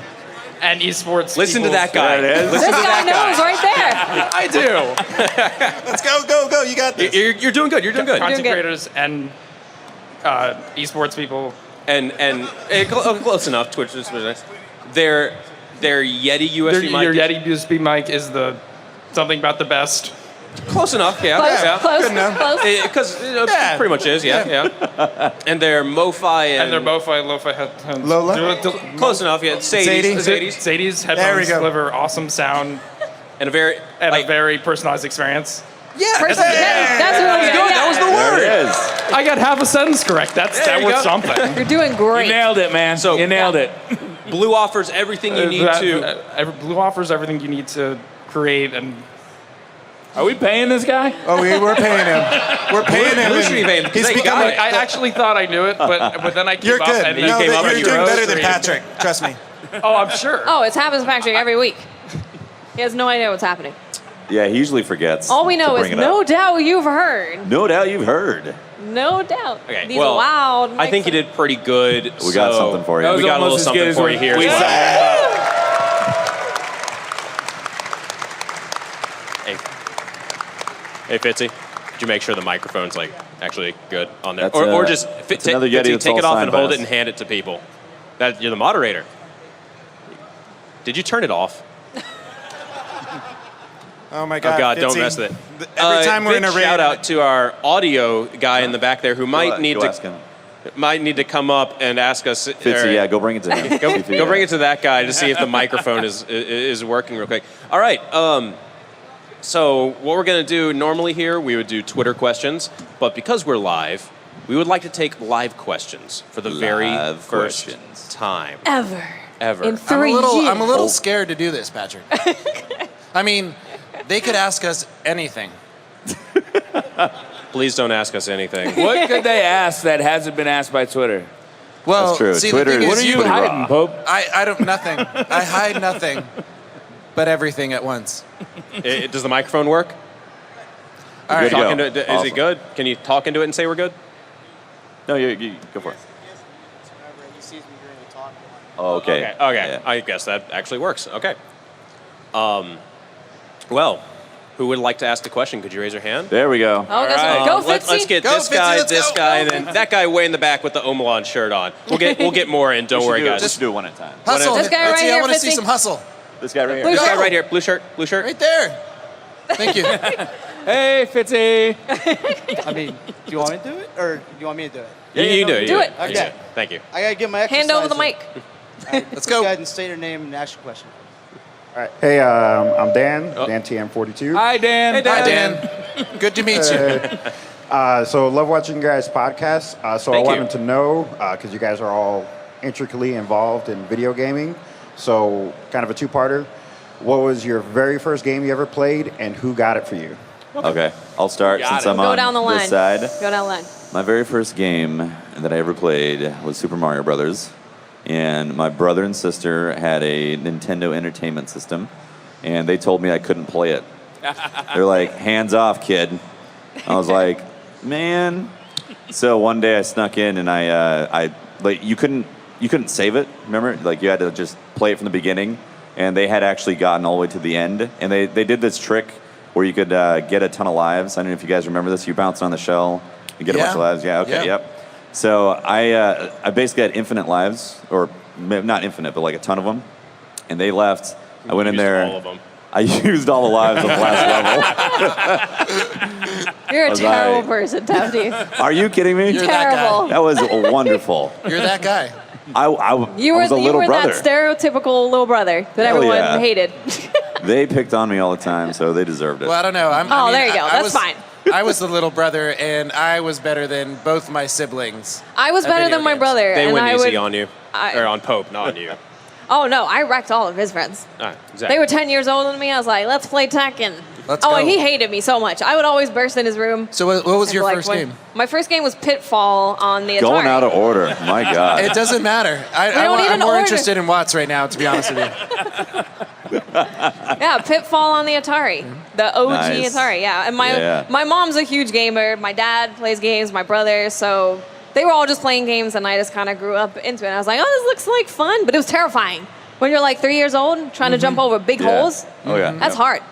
esports. Listen to people. that guy. There it is. This guy knows right there. I do. Let's go. You got this. You're doing good. You're doing good. Content good. creators and esports people. And close enough. Twitch is nice. Their Yeti USB mic. Your Yeti USB mic is something about the best. Close enough. Yeah. Close, Yeah. close, Good enough. close. Because Yeah. pretty much is. Yeah. And their MoFi And their lo-fi headphones. Lola? close enough. Yeah. Sadie's. Sadie's There we headphones go. deliver awesome sound And a very and like, a very personalized experience. Yeah. That's really good. that was the There word. it is. I got half a sentence correct. That you was go. something. You're doing great. You nailed it, man. So- you nailed it. Blue offers everything you need to. Blue offers everything you need to create and Are we paying this guy? Oh, we're paying him. We're paying him. Blue and should be paying him, 'cause He's they becoming. got I actually thought I knew it, but then I came You're up good. and you No, came up you're and you doing wrote better than three. Patrick. Trust me. Oh, I'm sure. Oh, it's happens factory every week. He has no idea what's happening. Yeah, he usually forgets. All we know to is bring it no up. doubt you've heard. No doubt you've heard. No doubt. Okay, These well, loud. I think you did pretty good. We got something for you. That was We got a little almost as good something as for you here. we as well. Hey, Fitzy, could you make sure the microphone's like actually good on there, That's or just that's another Yeti Fitzy, that's take all it off signed and by hold us. it and hand it to people. That you're the moderator. Did you turn it off? Oh my God! Oh God, don't Fitzy. mess with it. Every time we're in a big raid, shout out to our audio guy in the back there who might need Go ask him. to come up and ask us. Fitzy, yeah, go bring it to him. Go bring it to that guy to see if the microphone is working real quick. All right. So what we're going to do normally here, we would do Twitter questions, but because we're live, we would like to take live questions for the very Live first questions. time Ever. ever. In 3 years. I'm a little scared to do this, Patrick. I mean, they could ask us anything. Please don't ask us anything. What could they ask that hasn't been asked by Twitter? Well, That's true. see, Twitter the thing is What is, are you pretty hiding, raw. Pope? I don't nothing. I hide nothing, but everything at once. Does the microphone work? All right. Good to Talking go. to it, is Awesome. it good? Can you talk into it and say we're good? No, you go for it. Oh, okay. Okay. Yeah. I guess that actually works. Okay. Well, who would like to ask a question? Could you raise your hand? There we go. Oh, guess right. what? Go, Let's Fitzy. get Go, this Fitzy, guy, let's this go. guy, and then that guy way in the back with the Omalon shirt on. We'll get more in. Don't We should worry, do it- guys. Let's do it one at a time. Hustle. This guy Let's right see, here, I want to see 50. some hustle. This guy right here. Blue This guy Go. right here, blue shirt. Right there. Thank you. Hey, Fitzy. I mean, do you want me to do it, or do you want me to do it? You do it. Do it. Okay. Thank you. I gotta get my exercise. Hand over the in. mic. Let's go. Go ahead and state your name and ask your question. All right. Hey, I'm Dan, Dan TM42. Hi, Dan. Hey, Dan. Hi, Dan. Good to meet you. So love watching you guys' podcasts. So Thank I you. wanted to know, because you guys are all intricately involved in video gaming, so kind of a two-parter. What was your very first game you ever played, and who got it for you? Okay, I'll start Got since it. I'm Go on down the line. this side. Go down the line. My very first game that I ever played was Super Mario Brothers, and my brother and sister had a Nintendo Entertainment System, and they told me I couldn't play it. They're like, "Hands off, kid." I was like, "Man." So one day I snuck in and I like you couldn't save it. Remember, like you had to just play it from the beginning, and they had actually gotten all the way to the end, and they did this trick where you could get a ton of lives. I don't know if you guys remember this. You bounce on the shell, you get a bunch Yeah. of lives. Yeah, okay, Yeah. yep. So I basically had infinite lives, or not infinite, but like a ton of them, and they left. I went in Used there. all of them. I used all the lives of the last level. You're a Was terrible I- person, Tafty. Are you kidding me? You're that guy. Terrible. That was wonderful. You're that guy. I You was a were little brother. that stereotypical little brother that Hell everyone yeah. hated. They picked on me all the time, so they deserved it. Well, I don't know. Oh, there you go. That's fine. I was the little brother, and I was better than both my siblings. I was At better video than my games. brother. They and went I easy would, on you, or on Pope, not on you. Oh no, I wrecked all of his friends. Exactly. They were 10 years older than me. I was like, let's play Tekken. Let's oh, go. and he hated me so much. I would always burst in his room. So what was and your like, first when- game? My first game was Pitfall on the Atari. Going out of order. My God. It doesn't matter. don't I'm even more order. interested in Watts right now, to be honest with you. Yeah, Pitfall on the Atari, the OG Nice. Atari. Yeah, and Yeah. my mom's a huge gamer. My dad plays games. My brother, so they were all just playing games, and I just kind of grew up into it. And I was like, oh, this looks like fun, but it was terrifying when you're like 3 years old trying to jump over big Yeah. holes. Oh yeah. That's hard.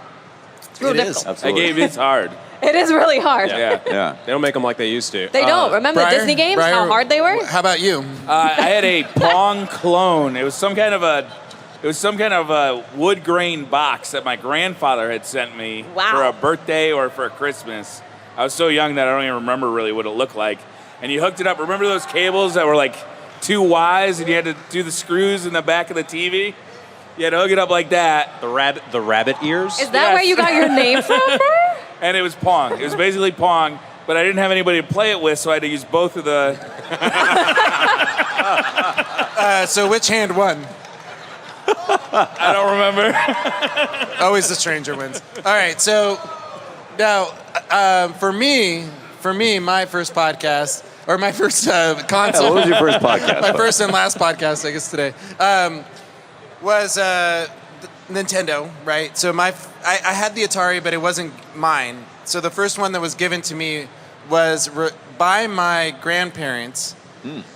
It's real It is. difficult. That Absolutely. game is hard. It is really hard. Yeah. Yeah. They don't make them like they used to. They don't. Remember the Briar? Disney games? Briar, How hard they were? How about you? I had a Pong clone. It was some kind of a wood grain box that my grandfather had sent me Wow. for a birthday or for Christmas. I was so young that I don't even remember really what it looked like. And you hooked it up. Remember those cables that were like 2 Ys and you had to do the screws in the back of the TV? You had to hook it up like that. The rabbit ears. Is that Yes. where you got your name from, bro? And it was Pong. It was basically Pong, but I didn't have anybody to play it with, so I had to use both of the. So which hand won? I don't remember. Always the stranger wins. All right, so now for me, my first podcast or my first console. What was your first podcast? My first and last podcast, I guess today. was Nintendo, right? So I had the Atari, but it wasn't mine. So the first one that was given to me was by my grandparents.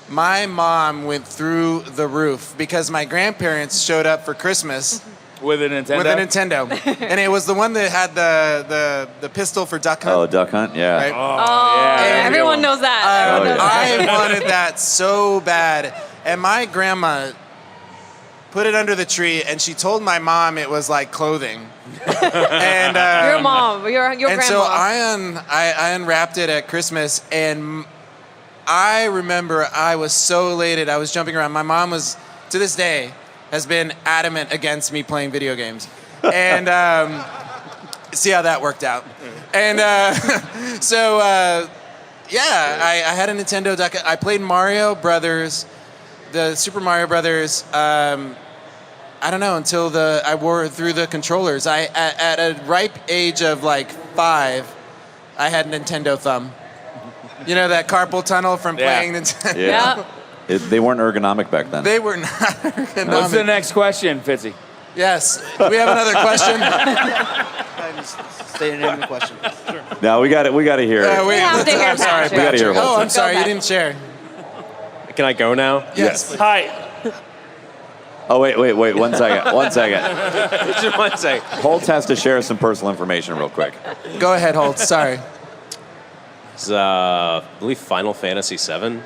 My mom went through the roof because my grandparents showed up for Christmas With a Nintendo? with a Nintendo. And it was the one that had the pistol for Duck Hunt. Oh, Duck Hunt, yeah. Right? Yeah. Everyone knows that. Everyone knows that. I wanted that so bad. And my grandma put it under the tree, and she told my mom it was like clothing. And Your mom, your and grandma. so I unwrapped it at Christmas, and I remember I was so elated. I was jumping around. My mom was, to this day, has been adamant against me playing video games. And see how that worked out. And so, yeah, I had a Nintendo Duck. I played Mario Brothers, the Super Mario Brothers. I don't know, until I wore through the controllers. At a ripe age of like 5, I had Nintendo thumb. You know that carpal tunnel from playing Nintendo? Yeah. They weren't ergonomic back then. They were not ergonomic. What's the next question, Fitzy? Yes. Do we have another question? Stay in the question. No, we got to hear it. We have to hear I'm sorry, Patrick. We gotta hear Patrick. Oh, I'm Holtzmann. sorry, Go, you didn't share. Can I go now? Yes. Hi. Oh, wait, 1 second. 1 second. Just one sec. Holtz has to share some personal information real quick. Go ahead, Holtz. Sorry. It's, I believe Final Fantasy VII,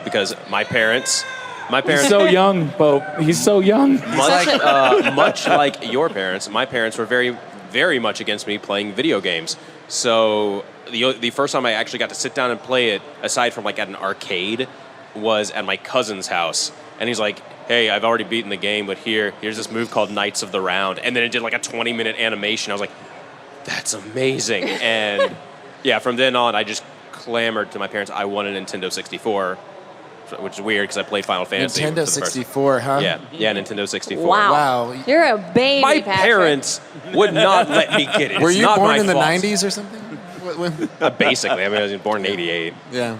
because my parents. He's so young, Pope. He's so young. Much like your parents, my parents were very, very much against me playing video games. So the first time I actually got to sit down and play it, aside from like at an arcade, was at my cousin's house. And he's like, hey, I've already beaten the game, but here's this move called Knights of the Round. And then it did like a 20-minute animation. I was like, that's amazing. And yeah, from then on, I just clamored to my parents, I want a Nintendo 64, which is weird because I played Final Fantasy. for Nintendo the first- 64, huh? Yeah, Nintendo 64. Wow. Wow. You're a baby, My Patrick. parents would not let me get it. Were It's you not born my in the fault. 90s or something? Basically, I mean, I was born in '88. Yeah.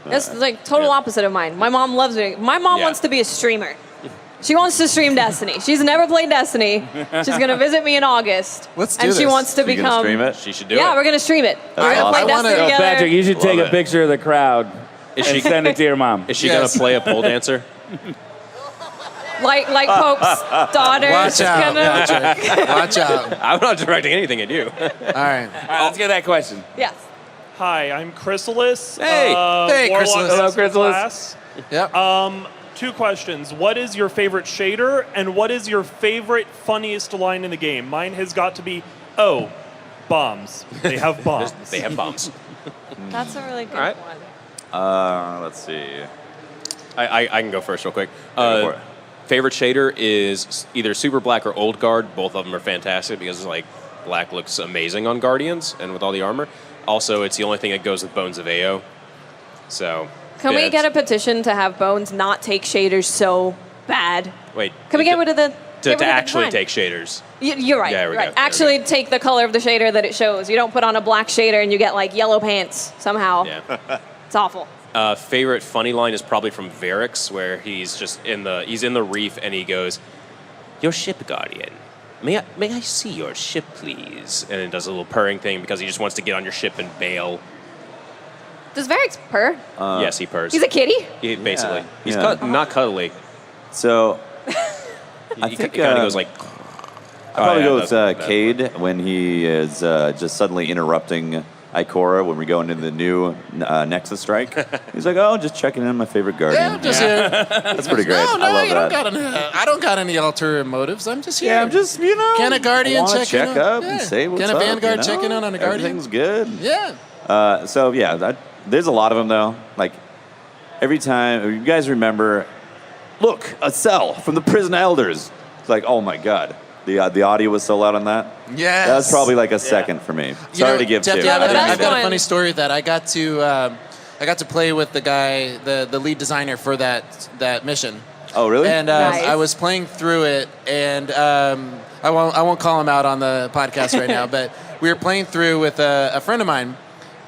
That's like total opposite of mine. My mom loves it. My mom Yeah. wants to be a streamer. She wants to stream Destiny. She's never played Destiny. She's gonna visit me in August. Let's do and she this. wants to You gonna become. stream it? She should do Yeah, it. we're gonna stream it. We're gonna awesome. play I Destiny wanna- together. Patrick, you should take Love a it. picture of the crowd and send it to your mom. Is she Yes. gonna play a pole dancer? like Pope's daughter. Watch She's out, gonna- Patrick. Watch out. I'm not directing anything at you. All right. All right, let's get that question. Yes. Hi, I'm Chrysalis. Hey. Hey, Warlock Chrysalis. Hello, Master Chrysalis. Class. Yep. 2 questions. What is your favorite shader, and what is your favorite, funniest line in the game? Mine has got to be, oh, bombs. They have bombs. They have bombs. That's a really good All right. one. Let's see. I can go first real quick. Go for it. Favorite shader is either Super Black or Old Guard. Both of them are fantastic because like Black looks amazing on Guardians and with all the armor. Also, it's the only thing that goes with Bones of AO. So. Can we get a petition to have Bones not take shaders so bad? Wait. Can we get rid of the to actually take shaders? You're right. Yeah, You're we right. go. There we Actually, take the color of the shader that it shows. You don't put on a black shader and you get like yellow pants somehow. Yeah. It's awful. Favorite funny line is probably from Varix, where he's just in the reef and he goes, "Your ship, Guardian. May I see your ship, please?" And it does a little purring thing because he just wants to get on your ship and bail. Does Varix purr? Yes, he purrs. He's a kitty? Basically. He's Yeah. not cuddly. So He, I he think, kind of goes like. I'd probably yeah, go with that- Cade when he is just suddenly interrupting Ikora when we go into the new Nexus strike. He's like, "Oh, just checking in on my favorite Guardian." Yeah, I'm just here. That's pretty great. No, I love you that. I don't got any ulterior motives. I'm just here. Yeah, I'm just, Can a Guardian wanna check in on- up yeah. and say what's Can a up, Vanguard you know? check in on a Guardian? Everything's good. Yeah. So yeah, there's a lot of them though. Like every time you guys remember, look, a cell from the Prison Elders. It's like, oh my god, the audio was so loud on that. Yes. That's probably like a second for me. Sorry to give Jeff, two. yeah, the best I've got a one. funny story with that. I got to play with the guy, the lead designer for that mission. Oh really? And Nice. I was playing through it, and I won't call him out on the podcast right now, but we were playing through with a friend of mine,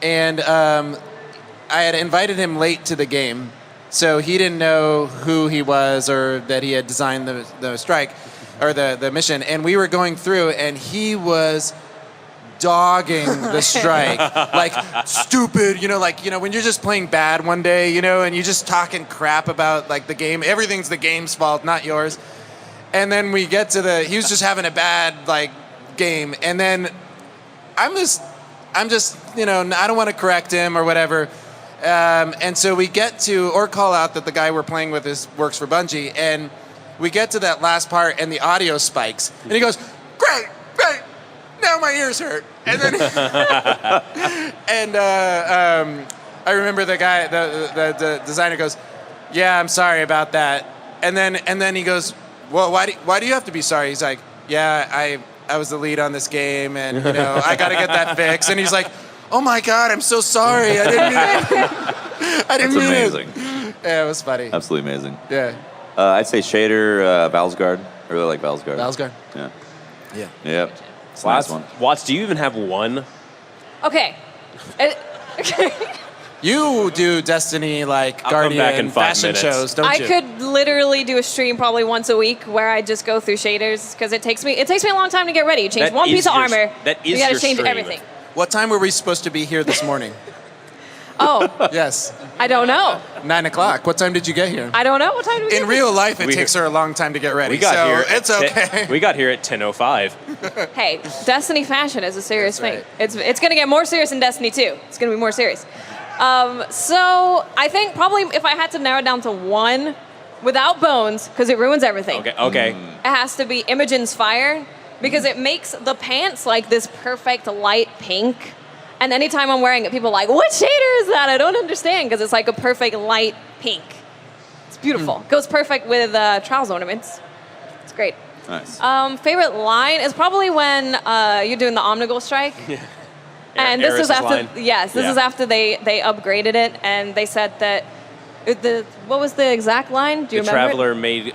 and I had invited him late to the game, so he didn't know who he was or that he had designed the strike. or the mission, and we were going through, and he was dogging the strike, like stupid, when you're just playing bad one day, and you're just talking crap about like the game. Everything's the game's fault, not yours. And then we get to he was just having a bad like game, and then I'm just, I don't want to correct him or whatever. And so we get to, or call out that the guy we're playing with works for Bungie, and we get to that last part, and the audio spikes, and he goes, "Great, now my ears hurt." And then, I remember the guy, the designer goes, "Yeah, I'm sorry about that." And then he goes, "Well, why do you have to be sorry?" He's like, "Yeah, I was the lead on this game, and I got to get that fixed." And he's like, "Oh my God, I'm so sorry. I didn't mean it. I didn't mean amazing. it." Yeah, it was funny. Absolutely amazing. Yeah. I'd say shader, Valsgard. I really like Valsgard. Valsgard. Yeah. Yeah. Yep. It's a nice one. Watts, do you even have one? Okay. You do Destiny like I'll come back Guardian in 5 fashion minutes. shows, don't I you? could literally do a stream probably once a week where I just go through shaders because it takes me a long time to get ready. You change That one is piece of your- armor. that is you gotta your change stream. everything. What time were we supposed to be here this morning? Oh, Yes, I don't know. 9 o'clock. What time did you get here? I don't know. What time do we get In real life, it We- takes her a long time to get ready. We got so here. it's okay. We got here at 10:05. Hey, Destiny fashion is a serious That's thing. It's going to get more serious in Destiny 2. It's going to be more serious. So I think probably if I had to narrow it down to one, without bones, because it ruins everything, Okay. it has to be Imogen's Fire, because it makes the pants like this perfect light pink. And anytime I'm wearing it, people are like, "What shader is that?" I don't understand, because it's like a perfect light pink. It's beautiful. Goes perfect with trials ornaments. It's great. Nice. Favorite line is probably when you're doing the Omnigul strike. And this is Eris's after line. this is after they upgraded it, and they said that what was the exact line? Do you The remember? Traveler made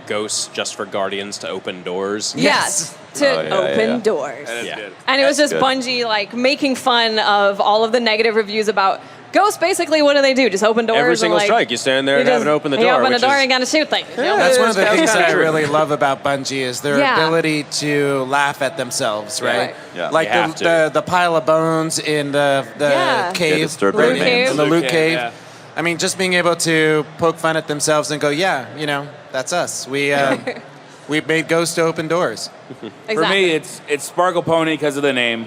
ghosts just for Guardians to open doors. Yes, to Oh, yeah, open yeah. doors. Yeah. And it was just good. Bungie like making fun of all of the negative reviews about Ghosts. Basically, what do? Just open doors. Every and, single like, strike, you stand there you and haven't opened the door. You open the which door is- and gotta shoot things. That's one of the It's things that I kinda really love about Bungie is their Yeah. ability to laugh at themselves, right? Right. Yeah. Like You have to. the pile of bones in the Yeah. cave, Yeah, the stirred Loot bread cave. names. in the loot cave. yeah. I mean, just being able to poke fun at themselves and go, yeah, that's us. We made ghosts to open doors. Exactly. For me, it's Sparkle Pony because of the name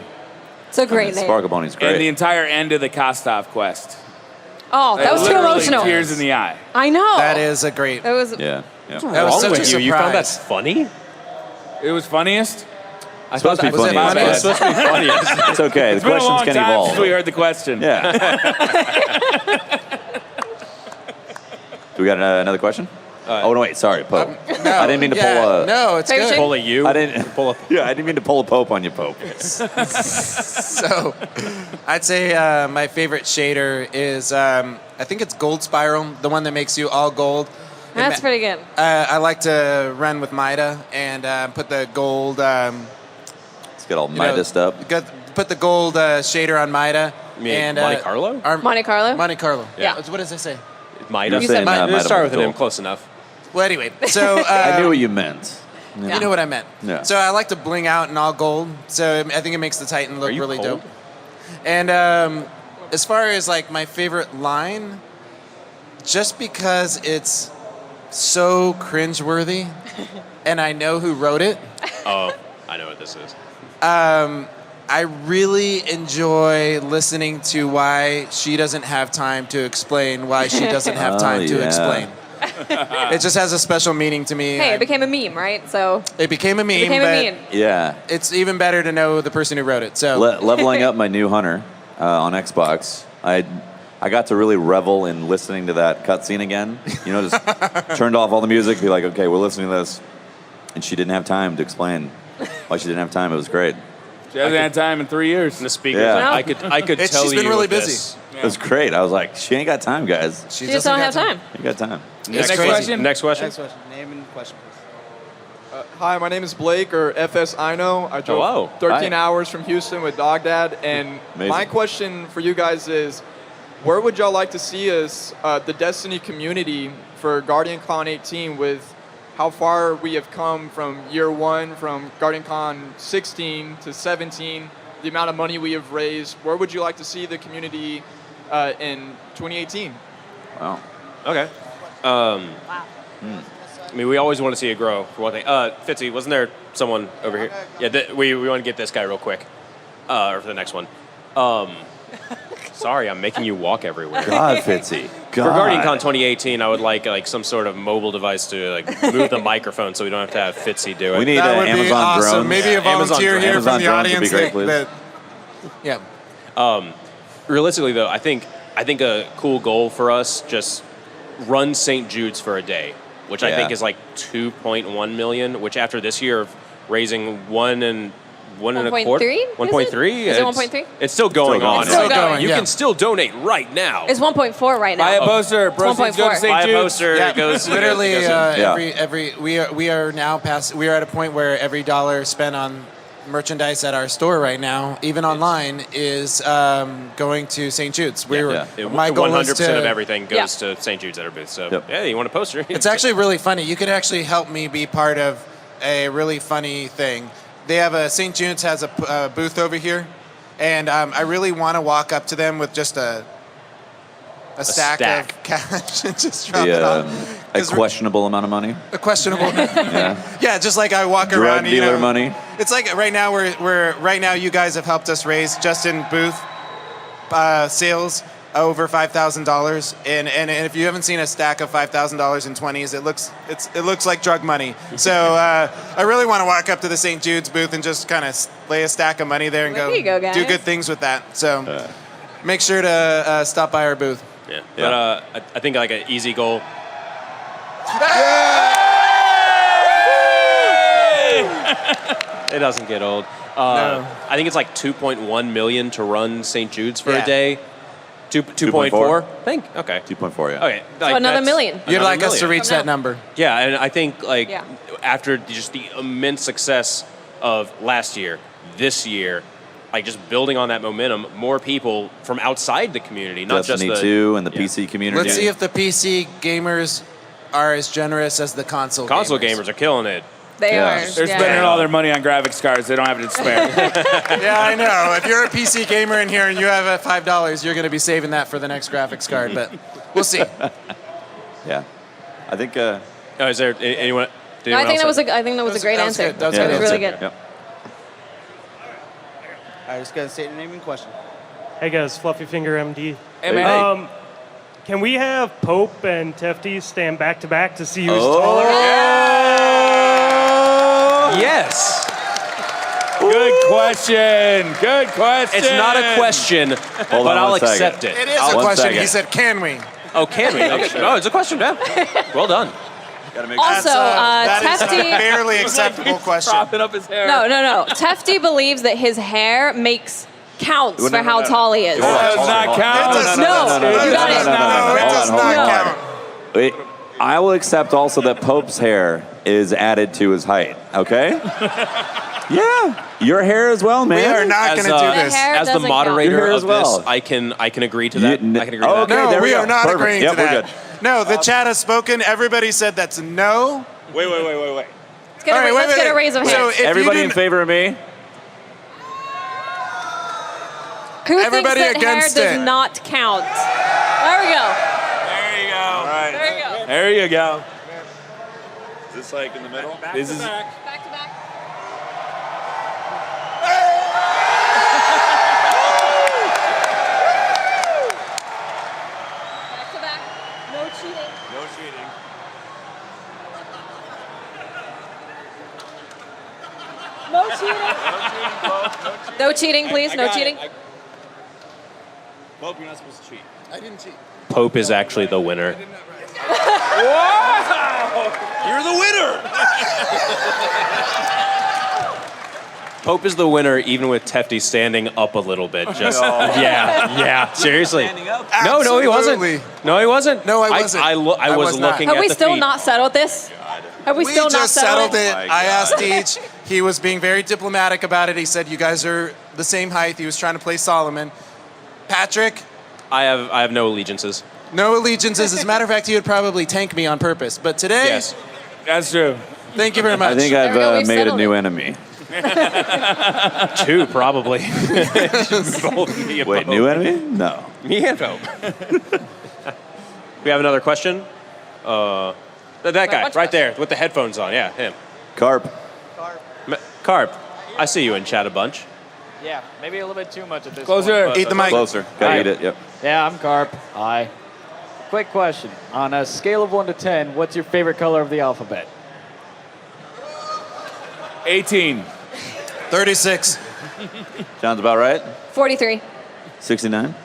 it's a great name. Sparkle Pony's great. and the entire end of the Kostov quest. Oh, that was too Literally emotional. Tears in the eye. I know. That is a great. It was. yeah. Yeah. That was Wrong such with a you? surprise. You found that funny? It was funniest. I supposed to be that was funny. my bad. It's It's supposed to be funny. It's okay. The It's been a questions long can time evolve. since we heard the question. Yeah. Do we got another question? Oh no, wait. Sorry, Pope. No, I didn't mean to pull a. No, it's Favorite good. Pull a you. I didn't pull a. Yeah, I didn't mean to pull a Pope on you, Pope. So, I'd say my favorite shader is I think it's Gold Spiral, the one that makes you all gold. That's pretty good. I like to run with Mida and put the gold. Let's get all Midased up. Put the gold shader on Mida. You mean and Monte Carlo? Monte Carlo? Monte Carlo. Yeah. What does it say? Mida. You're saying, Let's Mida start with Cool. an M. Close enough. Well, anyway, so I knew what you meant. you know what I meant. Yeah. So I like to bling out in all gold. So I think it makes the Titan look Are you really cold? dope. And as far as like my favorite line, just because it's so cringeworthy, and I know who wrote it, Oh, I know what this is. I really enjoy listening to why she doesn't have time to explain why she doesn't have Oh, time to yeah. explain. It just has a special meaning to me. Hey, it became a meme, right? So It became a meme, it became but a meme. Yeah. it's even better to know the person who wrote it. So Leveling up my new hunter on Xbox, I got to really revel in listening to that cutscene again. You know, just turned off all the music, be like, okay, we're listening to this. And she didn't have time to explain why she didn't have time. It was great. She hasn't had time in 3 years. And the speakers, Yeah. I could It's- tell she's you. been really with busy. this. It was great. I was like, she ain't got time, guys. she You just don't have time. You got time. Next crazy. question. Next question. Next question. Name and question, please. Hi, my name is Blake, or FS Ino. I drove Hello. 13 Hi. hours from Houston with Dog Dad, and Amazing. my question for you guys is, where would y'all like to see us, the Destiny community, for Guardian Clown 18, with how far we have come from year one, from Guardian Con 16 to 17, the amount of money we have raised. Where would you like to see the community in 2018? Wow. Okay. Wow. I mean, we always want to see it grow, for one thing. Fitzy, wasn't there someone over here? Yeah, we want to get this guy real quick. Or for the next one. Sorry, I'm making you walk everywhere. God, Fitzy. God. For Guardian Con 2018, I would like some sort of mobile device to like move the microphone so we don't have to have Fitzy do it. We need That would Amazon be awesome. drones. Maybe a Amazon volunteer drones. here Amazon from the drones would be audience. great, please. Yeah. Realistically, though, I think a cool goal for us, just run St. Jude's for a day, which I Yeah. think is like 2.1 million, which after this year of raising one and a quarter, 1.3? 1.3. Is it 1.3? It's still going on. It's still going, You yeah. can still donate right now. It's 1.4 right now. Buy a poster. Proceeds go to 1.4. St. Buy a Jude's. poster. Yeah, It goes literally it goes in. Yeah. every we are now past. We are at a point where every dollar spent on merchandise at our store right now, even online, is going to St. Jude's. My goal 100% is to. of everything goes to St. Jude's at our booth. So Yep. yeah, you want a poster? It's actually really funny. You could actually help me be part of a really funny thing. They have a St. Jude's has a booth over here, and I really want to walk up to them with just a stack of cash and just drop it on. A questionable amount of money. A questionable. Yeah, just like I walk Drug around. dealer money. It's like right now we're right now you guys have helped us raise just in booth sales over $5,000, and if you haven't seen a stack of $5,000 in 20s, it looks like drug money. So I really want to walk up to the St. Jude's booth and just kind of lay a stack of money there and There you go, guys. do good things with that. So make sure to stop by our booth. Yeah. But I think like an easy goal. It doesn't get old. No. I think it's like 2.1 million to run St. Jude's for Yeah. a day. 2.4? I think. Okay. 2.4, yeah. Okay. So another million. You'd like us to million. reach From that now. number. Yeah, and I think like Yeah. after just the immense success of last year, this year, like just building on that momentum, more people from outside the community, not Destiny just the 2 and the PC community. Let's see if the PC gamers are as generous as the console gamers are killing it. They Yeah. are. They're yeah. spending all their money on graphics cards. They don't have it to spare. Yeah, I know. If you're a PC gamer in here and you have $5, you're going to be saving that for the next graphics card. But we'll see. Yeah. I think. Oh, is there anyone? No, I think that was a great that was answer. good. That was yeah, good It was really answer. good. Yep. I just gotta say the name and question. Hey guys, Fluffy Finger MD. Hey, man. Can we have Pope and Tefty stand back to back to see who's Oh. taller? Yes. Good question. Good question. It's not a question, Hold but on I'll one second. accept it. It is One a question. second. He said, "Can we?" Oh, can we? Okay. No, it's a question. Yeah. Well done. Gotta make Also, that is a Tefty. barely acceptable question. Propping up his hair. No. Tefty believes that his hair counts No, for no, how no. tall he is. Hold on, That does hold on, not hold on. count. It does No, not. you got it. No, it does Hold on, not hold on. count. Wait, I will accept also that Pope's hair is added to his height. Okay. Yeah, your hair as well, man. We are not going to do The this. hair As the doesn't moderator Your hair of as well. this, I can agree to that. I can agree to that. Okay, No, there we go. are not Perfect. agreeing Yep, to that. we're good. No, the chat has spoken. Everybody said that's no. Wait. Let's get, All right, let's get a raise of hands. So if Everybody you in didn't- favor of me? Who everybody thinks that hair against does it. not count? There we go. There you go. All right. There you go. There you go. Is this like in the middle? This is Back to back. Back to back. No cheating. no cheating. No cheating. No cheating, please. No cheating. Pope, you're not supposed to cheat. I didn't cheat. Pope is actually the winner. Wow! You're the winner. Pope is the winner, even with Tefty standing up a little bit. Just yeah. Seriously. No, he wasn't. Absolutely. No, he wasn't. No, I wasn't. I I was was not. looking Have at we the still feet. not settled this? Have we We still not just settled it. My I God. asked Deej. He was being very diplomatic about it. He said, "You guys are the same height." He was trying to play Solomon. Patrick, I have no allegiances. no allegiances. As a matter of fact, he would probably tank me on purpose. But today, Yes. That's true. Thank you very much. I think There I've we go, we've made a settled new it. enemy. 2 probably. Both me and Wait, Pope. new enemy? No. Me and Pope. We have another question. That guy which right there with the headphones on. Yeah, him. Carp. Carp. I see you in chat a bunch. Yeah, maybe a little bit too much at this Closer. point. Eat the mic. Closer. Gotta eat it. Yep. Yeah, I'm Carp. Hi. Quick question. On a scale of 1 to 10, what's your favorite color of the alphabet? 18. 36. Sounds about right. 43. 69.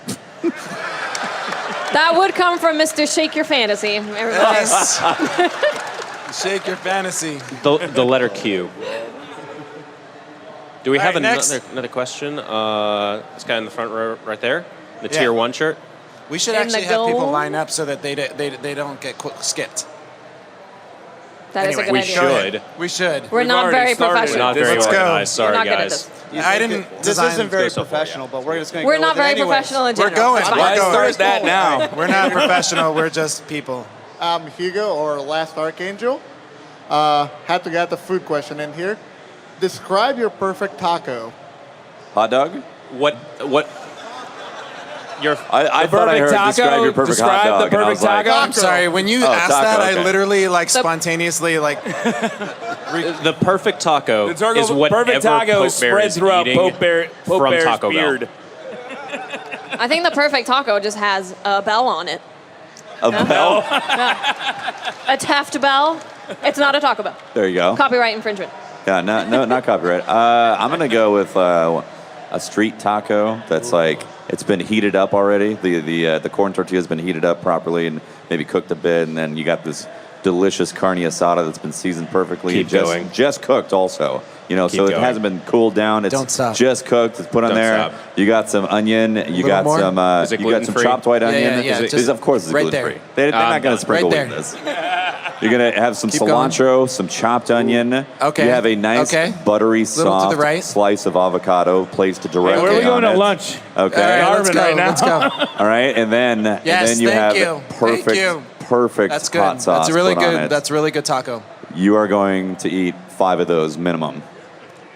That would come from Mr. Shake Your Fantasy. Everybody. Yes. Shake your fantasy. The letter Q. Do we have right, next. another question? This guy in the front row right there, the Yeah. tier 1 shirt. We should In actually the have people goal. line up so that they don't get skipped. That is a Anyway, good we idea. should. We should. We're not already very started. We're professional. not very Let's go. organized. We're Sorry, not good at guys. this. I didn't This design isn't very so far, professional, but we're just going to We're go not with it very anyways. professional in We're general. going. It's We're fine. Let's going. start that now. We're not professional. We're just people. Hugo, or Last Archangel. Had to get the food question in here. Describe your perfect taco. Hot dog? What? Your I thought I heard describe your perfect hot Describe dog. the and I perfect was like, taco. I'm sorry. When you Oh, asked taco, that, okay. I literally spontaneously the perfect taco The is whatever perfect taco Pope is Bear spread is throughout eating Pope Bear's Taco Bell. beard. I think the perfect taco just has a bell on it. a bell? A Taft bell. It's not a Taco Bell. There you go. Copyright infringement. Yeah, no, not copyright. I'm gonna go with a street taco that's like it's been heated up already. The corn tortilla has been heated up properly and maybe cooked a bit, and then you got this delicious carne asada that's been seasoned perfectly. Keep going. Just cooked also. You know, Keep so going. it hasn't been cooled down. It's Don't stop. just cooked. It's put on Don't there. stop. You got some onion. You Little got more? some. Is it You got some gluten-free? chopped white Yeah, onion. yeah, Is just of course, it's right gluten free. there. They're not going to sprinkle Right with this. You're gonna have some Keep going. cilantro, some chopped onion. Okay. You have a nice, Okay. buttery, Little to the soft right. slice of avocado placed directly Where are we Okay. going on to it. lunch? Okay. All right, let's Arvin go. right now. Let's go. All right, and then Yes, you thank have you. perfect, Thank you. perfect That's good. hot sauce. That's really put on good. it. That's really good taco. You are going to eat 5 of those minimum.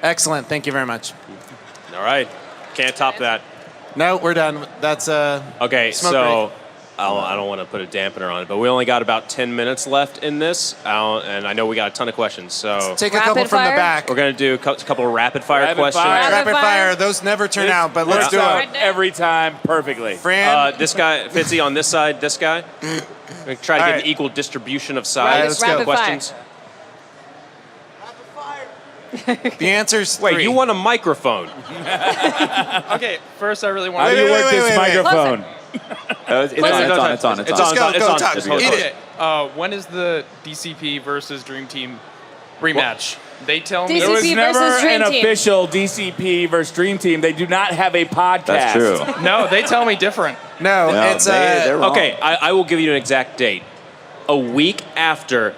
Excellent. Thank you very much. All right, can't top that. No, we're done. That's Okay, Smoke so I don't want to put a dampener on it, but we only got about 10 minutes left in this, and I know we got a ton of questions. So take a Rapid couple from the fire? back. we're gonna do a couple of rapid fire Rapid questions. fire. Rapid Rapid fire. fire. Those never turn out, but let's Works do out it. every time perfectly. Fran, This guy, Fitzy, on this side, this guy. We try to All get right. an equal distribution of Rapid- size. rapid fire. questions. the answer's Wait, 3. you want a microphone? Okay, first I really want How to... do you wait, work wait, this wait, wait. microphone? It's on. It's on. It's Just on. go, It's go, on. talk. It's Eat on. it. when is the DCP versus Dream Team rematch? They tell me... There was DCP never versus Dream an Team. official DCP versus Dream Team. They do not have a podcast. That's true. No, they tell me different. No, No, it's they're wrong. Okay, I will give you an exact date. A week after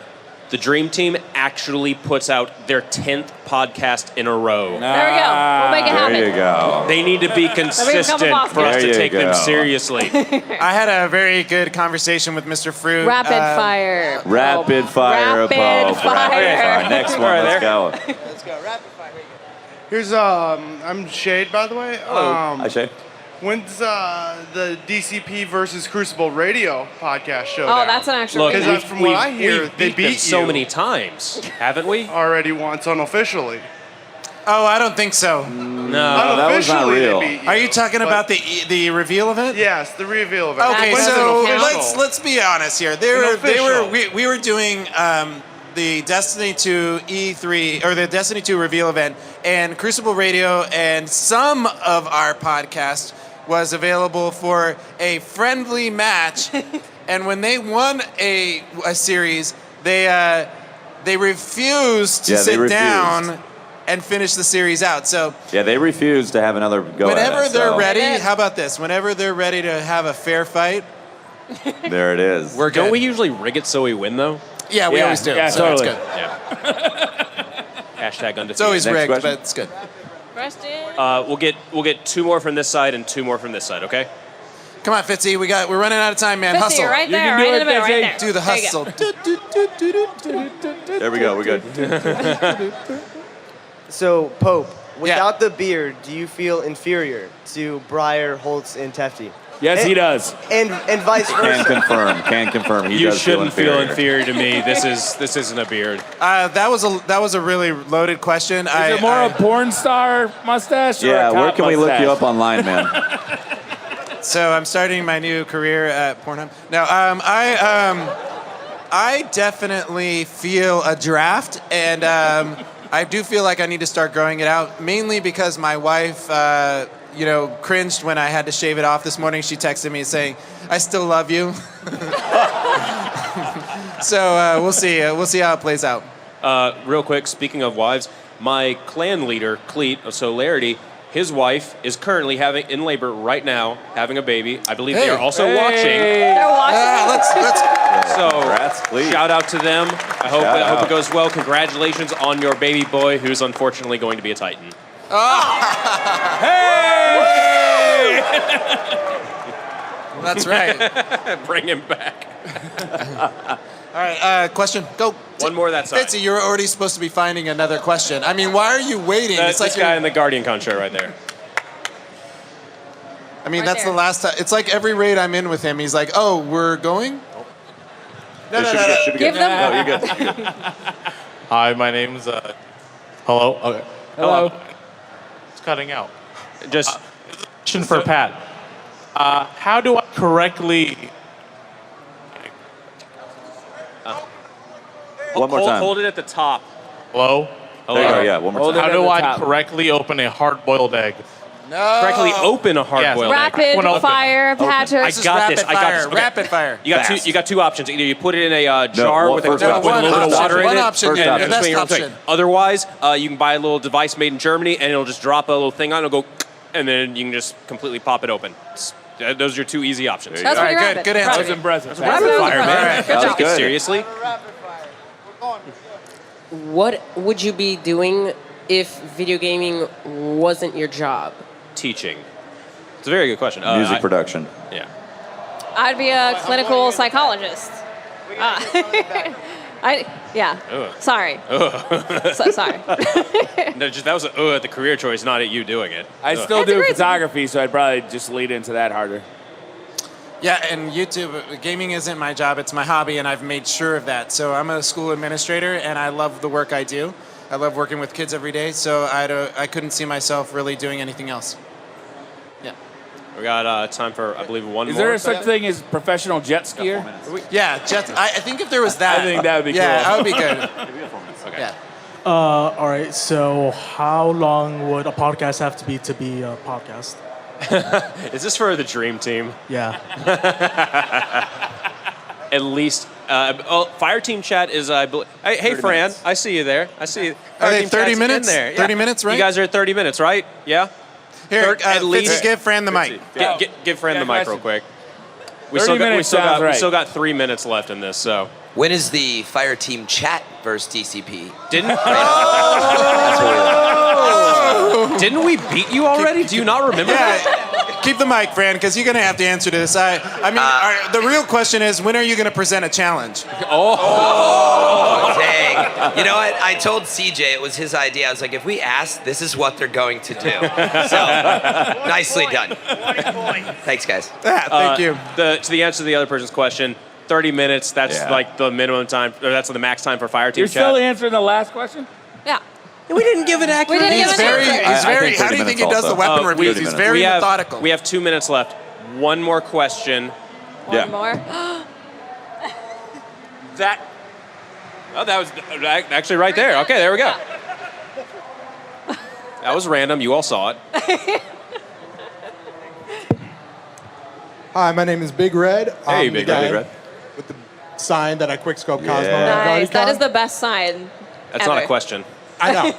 the Dream Team actually puts out their 10th podcast in a row. There we go. We'll make it happen. There you go. They need to be consistent for us There to you take them go. seriously. I had a very good conversation with Mr. Fruit. Rapid fire. Rapid fire. Rapid Pope. fire. Rapid fire. Next one. Right Let's go. Let's go. Rapid fire. Here's I'm Shade, by the way. Hi, Shay. When's the DCP versus Crucible Radio podcast show? Oh, that's an actual. Look, Because game. that's from what I hear, we've they beat them beat so you. many times, haven't we? already once unofficially. Oh, I don't think so. No. that was not Unofficially, real. they beat you, Are you talking but- about the reveal event? Yes, the reveal event. Okay, That so doesn't count. let's be honest here. We were doing the Destiny 2 E3 or the Destiny 2 reveal event, and Crucible Radio and some of our podcast was available for a friendly match. And when they won a series, they refused to Yeah, they sit refused. down and finish the series out. So Yeah, they refuse to have another go whenever at it. they're so ready, They did. how about this? Whenever they're ready to have a fair fight, There it is. we're good. Don't we usually rig it so we win, though? Yeah, we Yeah, always do. yeah, so totally. it's good. Hashtag undefeated. It's always Next rigged, question. but it's good. Question. We'll get 2 more from this side and 2 more from this side, okay? Come on, Fitzy, we're running out of time, man. Fitzy, Hustle. you're right You there, can do right in it, the middle, right Fitzy. there. Do the There you go. hustle. There we go. We're good. So, Pope, without the beard, do you feel inferior to Breyer, Holtz, and Tefty? Yes, he does. And vice versa. Can confirm. He You does shouldn't feel feel inferior to me. This isn't a beard. That was a really loaded question. Is it more a porn star mustache or a Yeah, cop where can we look mustache? you up online, man? So I'm starting my new career at Pornhub. No, I definitely feel a draft, and I do feel like I need to start growing it out, mainly because my wife, cringed when I had to shave it off this morning. She texted me saying, "I still love you." So we'll see. We'll see how it plays out. Real quick, speaking of wives, my clan leader, Cleet of Solarity, his wife is currently in labor right now, having a baby. I believe they are also watching. They're watching. Let's So, Congrats, Cleet. shout out to them. I hope it goes well. Congratulations on your baby boy, who's unfortunately going to be a Titan. That's right. Bring him back. All right, question. Go. One more that side. Fitzy, you're already supposed to be finding another question. I mean, why are you waiting? That's It's like this guy in the Guardian Con shirt right there. I mean, Right that's there. the last time. It's like every raid I'm in with him, he's like, "Oh, we're going." No. Should be Give good. them- No, you're good. You're good. Hi, my name's. Hello. Okay. Hello. It's cutting out. Just Question for Pat. How do I correctly? One more time. Hold it at the top. Hello. There you go. Yeah, one more Hold time. it How at do the I top. correctly open a hard-boiled egg? Correctly open a hard-boiled egg. Rapid Wanna open. fire, Patrick. I got this. I got this. Okay. Rapid fire. You got two options. Either you put it in a jar No, with first a option. little bit of water in One it. option, and yeah, in the best between your option. thing. Otherwise, you can buy a little device made in Germany, and it'll just drop a little thing on. It'll go, and then you can just completely pop it open. Those are your two easy options. That's All what right, you're good That answer. was impressive. Rapid fire, man. All right. Good job. Good. Seriously? What would you be doing if video gaming wasn't your job? Teaching. It's a very good question. Music production. Yeah. I'd be a clinical psychologist. Yeah. Ugh. Sorry. Sorry. No, that was at the career choice, not at you doing it. I Ugh. still do great. photography, so I'd probably just lead into that harder. Yeah, and YouTube, gaming isn't my job, it's my hobby, and I've made sure of that. So I'm a school administrator, and I love the work I do. I love working with kids every day, so I couldn't see myself really doing anything else. Yeah. We got time for, I believe, one Is more. there such thing as professional jet skier? Yeah, Jets. I think if there was that. I think that would be Yeah, cool. that would be good. Okay. Yeah. All right. So, how long would a podcast have to be a podcast? Is this for the dream team? Yeah. At least, Fire Team Chat is, hey, 30 Fran, minutes. I see you there. I see you. Are Fire they Team 30 Chat's minutes? In there. 30 minutes, right? You guys are at 30 minutes, right? Yeah? Here, at least- Fitzy, give Fran the mic. Give Fran the mic real quick. 30 minutes sounds right. We still got 3 minutes left in this, so. When is the Fire Team Chat versus DCP? Didn't we beat you already? Do you not remember that? Keep the mic, Fran, because you're going to have to answer this. I mean, the real question is, when are you going to present a challenge? Oh, dang. You know what? I told CJ it was his idea. I was like, if we ask, this is what they're going to do. So, nicely done. Thanks, guys. Thank you. To the answer to the other person's question, 30 minutes, that's like the minimum time, or that's the max time for Fire Team You're Chat. still answering the last question? Yeah. We didn't give it accurate. We didn't give an answer. He's very. How do you think he does the weapon reviews? He's very methodical. We have 2 minutes left. One more question. One more. That was actually right there. Okay, there we go. That was random. You all saw it. Hi, my name is Big Red. Hey, I'm Big the Red, guy Big Red. with the sign that I quickscope Cosmo. Nice. That is the best sign. That's ever. not a question. I know.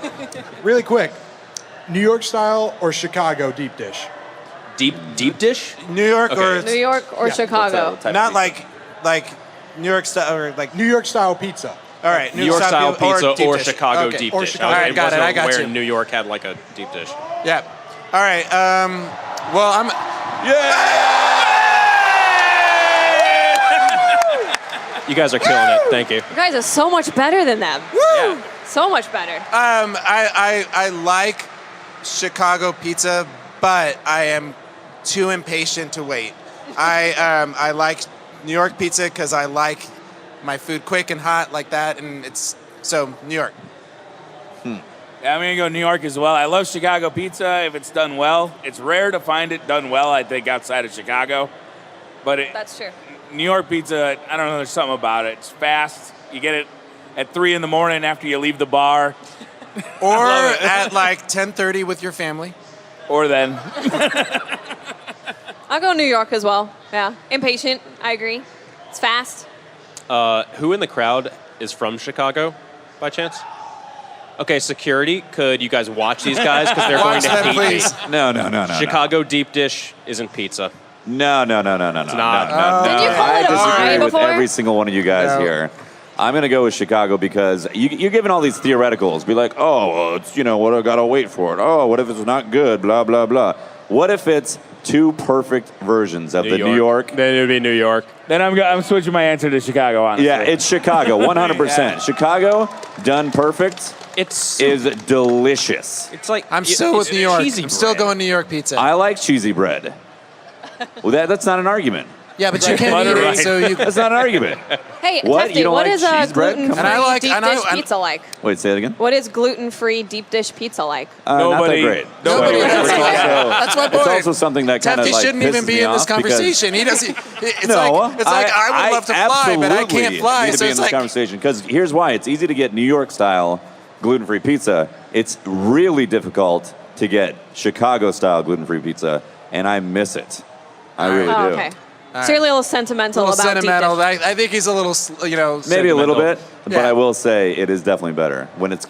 Really quick, New York style or Chicago deep dish? Deep dish? New York or New York or Chicago? Not like New York style or like New York style pizza. All right, New York style pizza deep or dish. Chicago Okay. deep Or dish. Chicago. All right, got it. I got where you. New York had like a deep dish. Yeah. All right. Well, I'm. You guys are killing it. Thank you. You guys are so much better than them. Woo! So much better. I like Chicago pizza, but I am too impatient to wait. I like New York pizza because I like my food quick and hot like that, and it's so New York. Yeah, I'm going to go New York as well. I love Chicago pizza if it's done well. It's rare to find it done well, I think, outside of Chicago. But That's true. New York pizza, I don't know, there's something about it. It's fast. You get it at 3 in the morning after you leave the bar. Or at like 10:30 with your family. Or then. I'll go New York as well. Yeah. Impatient. I agree. It's fast. Who in the crowd is from Chicago, by chance? Okay, security, could you guys watch these guys? Because they're going to hate me. No. Chicago deep dish isn't pizza. No. It's not. Did you call it I a pie disagree with before? every single one of you guys here. I'm going to go with Chicago because you're giving all these theoreticals. Be like, oh, it's, what I got to wait for it. Oh, what if it's not good? Blah, blah, blah. What if it's two perfect versions of New York? Then it would be New York. Then I'm switching my answer to Chicago, honestly. Yeah, it's Chicago, 100%. Chicago, done perfect, is delicious. It's like I'm still with New York. I'm still going New York pizza. I like cheesy bread. Well, that's not an argument. Yeah, but you can't eat it, so you. That's not an argument. Hey, What? Tefty, You don't what like is cheese bread? gluten-free Come on. deep dish pizza like? Wait, say it again. What is gluten-free deep dish pizza like? Not that great. Nobody. That's my point. It's also something that kind of Tefty like shouldn't even pisses be me in this off because- conversation. He doesn't. It's No, like I would love to fly, but I can't fly. Need to So be in it's this like conversation because here's why: it's easy to get New York style gluten-free pizza. It's really difficult to get Chicago style gluten-free pizza, and I miss it. I really do. Okay. So you're a little sentimental about sentimental. deep dish. I think he's a little, Maybe a little bit, but Yeah. I will say it is definitely better when it's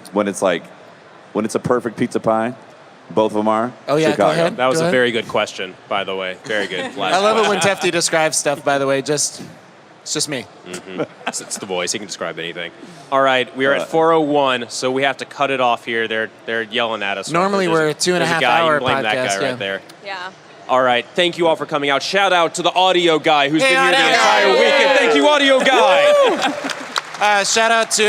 a perfect pizza pie. Both of them are. Oh, yeah, go Chicago. ahead. That was a very good question, by the way. Very good. I love it when Tefty describes stuff. By the way, it's just me. It's the voice. He can describe anything. All right, we are at 4:01, so we have to cut it off here. They're yelling at us. Normally we're a 2.5 hour You can blame podcast. that guy yeah. right there. Yeah. All right, thank you all for coming out. Shout out to the audio guy who's Hey, been here the audio entire guy. weekend. Thank you, audio guy. Shout out to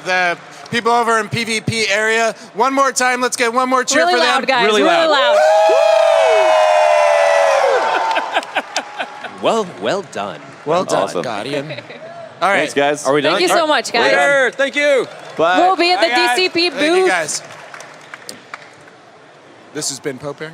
the people over in PvP area. One more time, let's get one more cheer Really for loud, them. guys. Really loud. Well done. Well done, Awesome. Guardian. All right. Thanks, guys. Are we done? Thank you so much, guys. Later. Thank you. Bye. We'll be at the Bye, guys. DCP booth. Thank you guys. This has been Poper.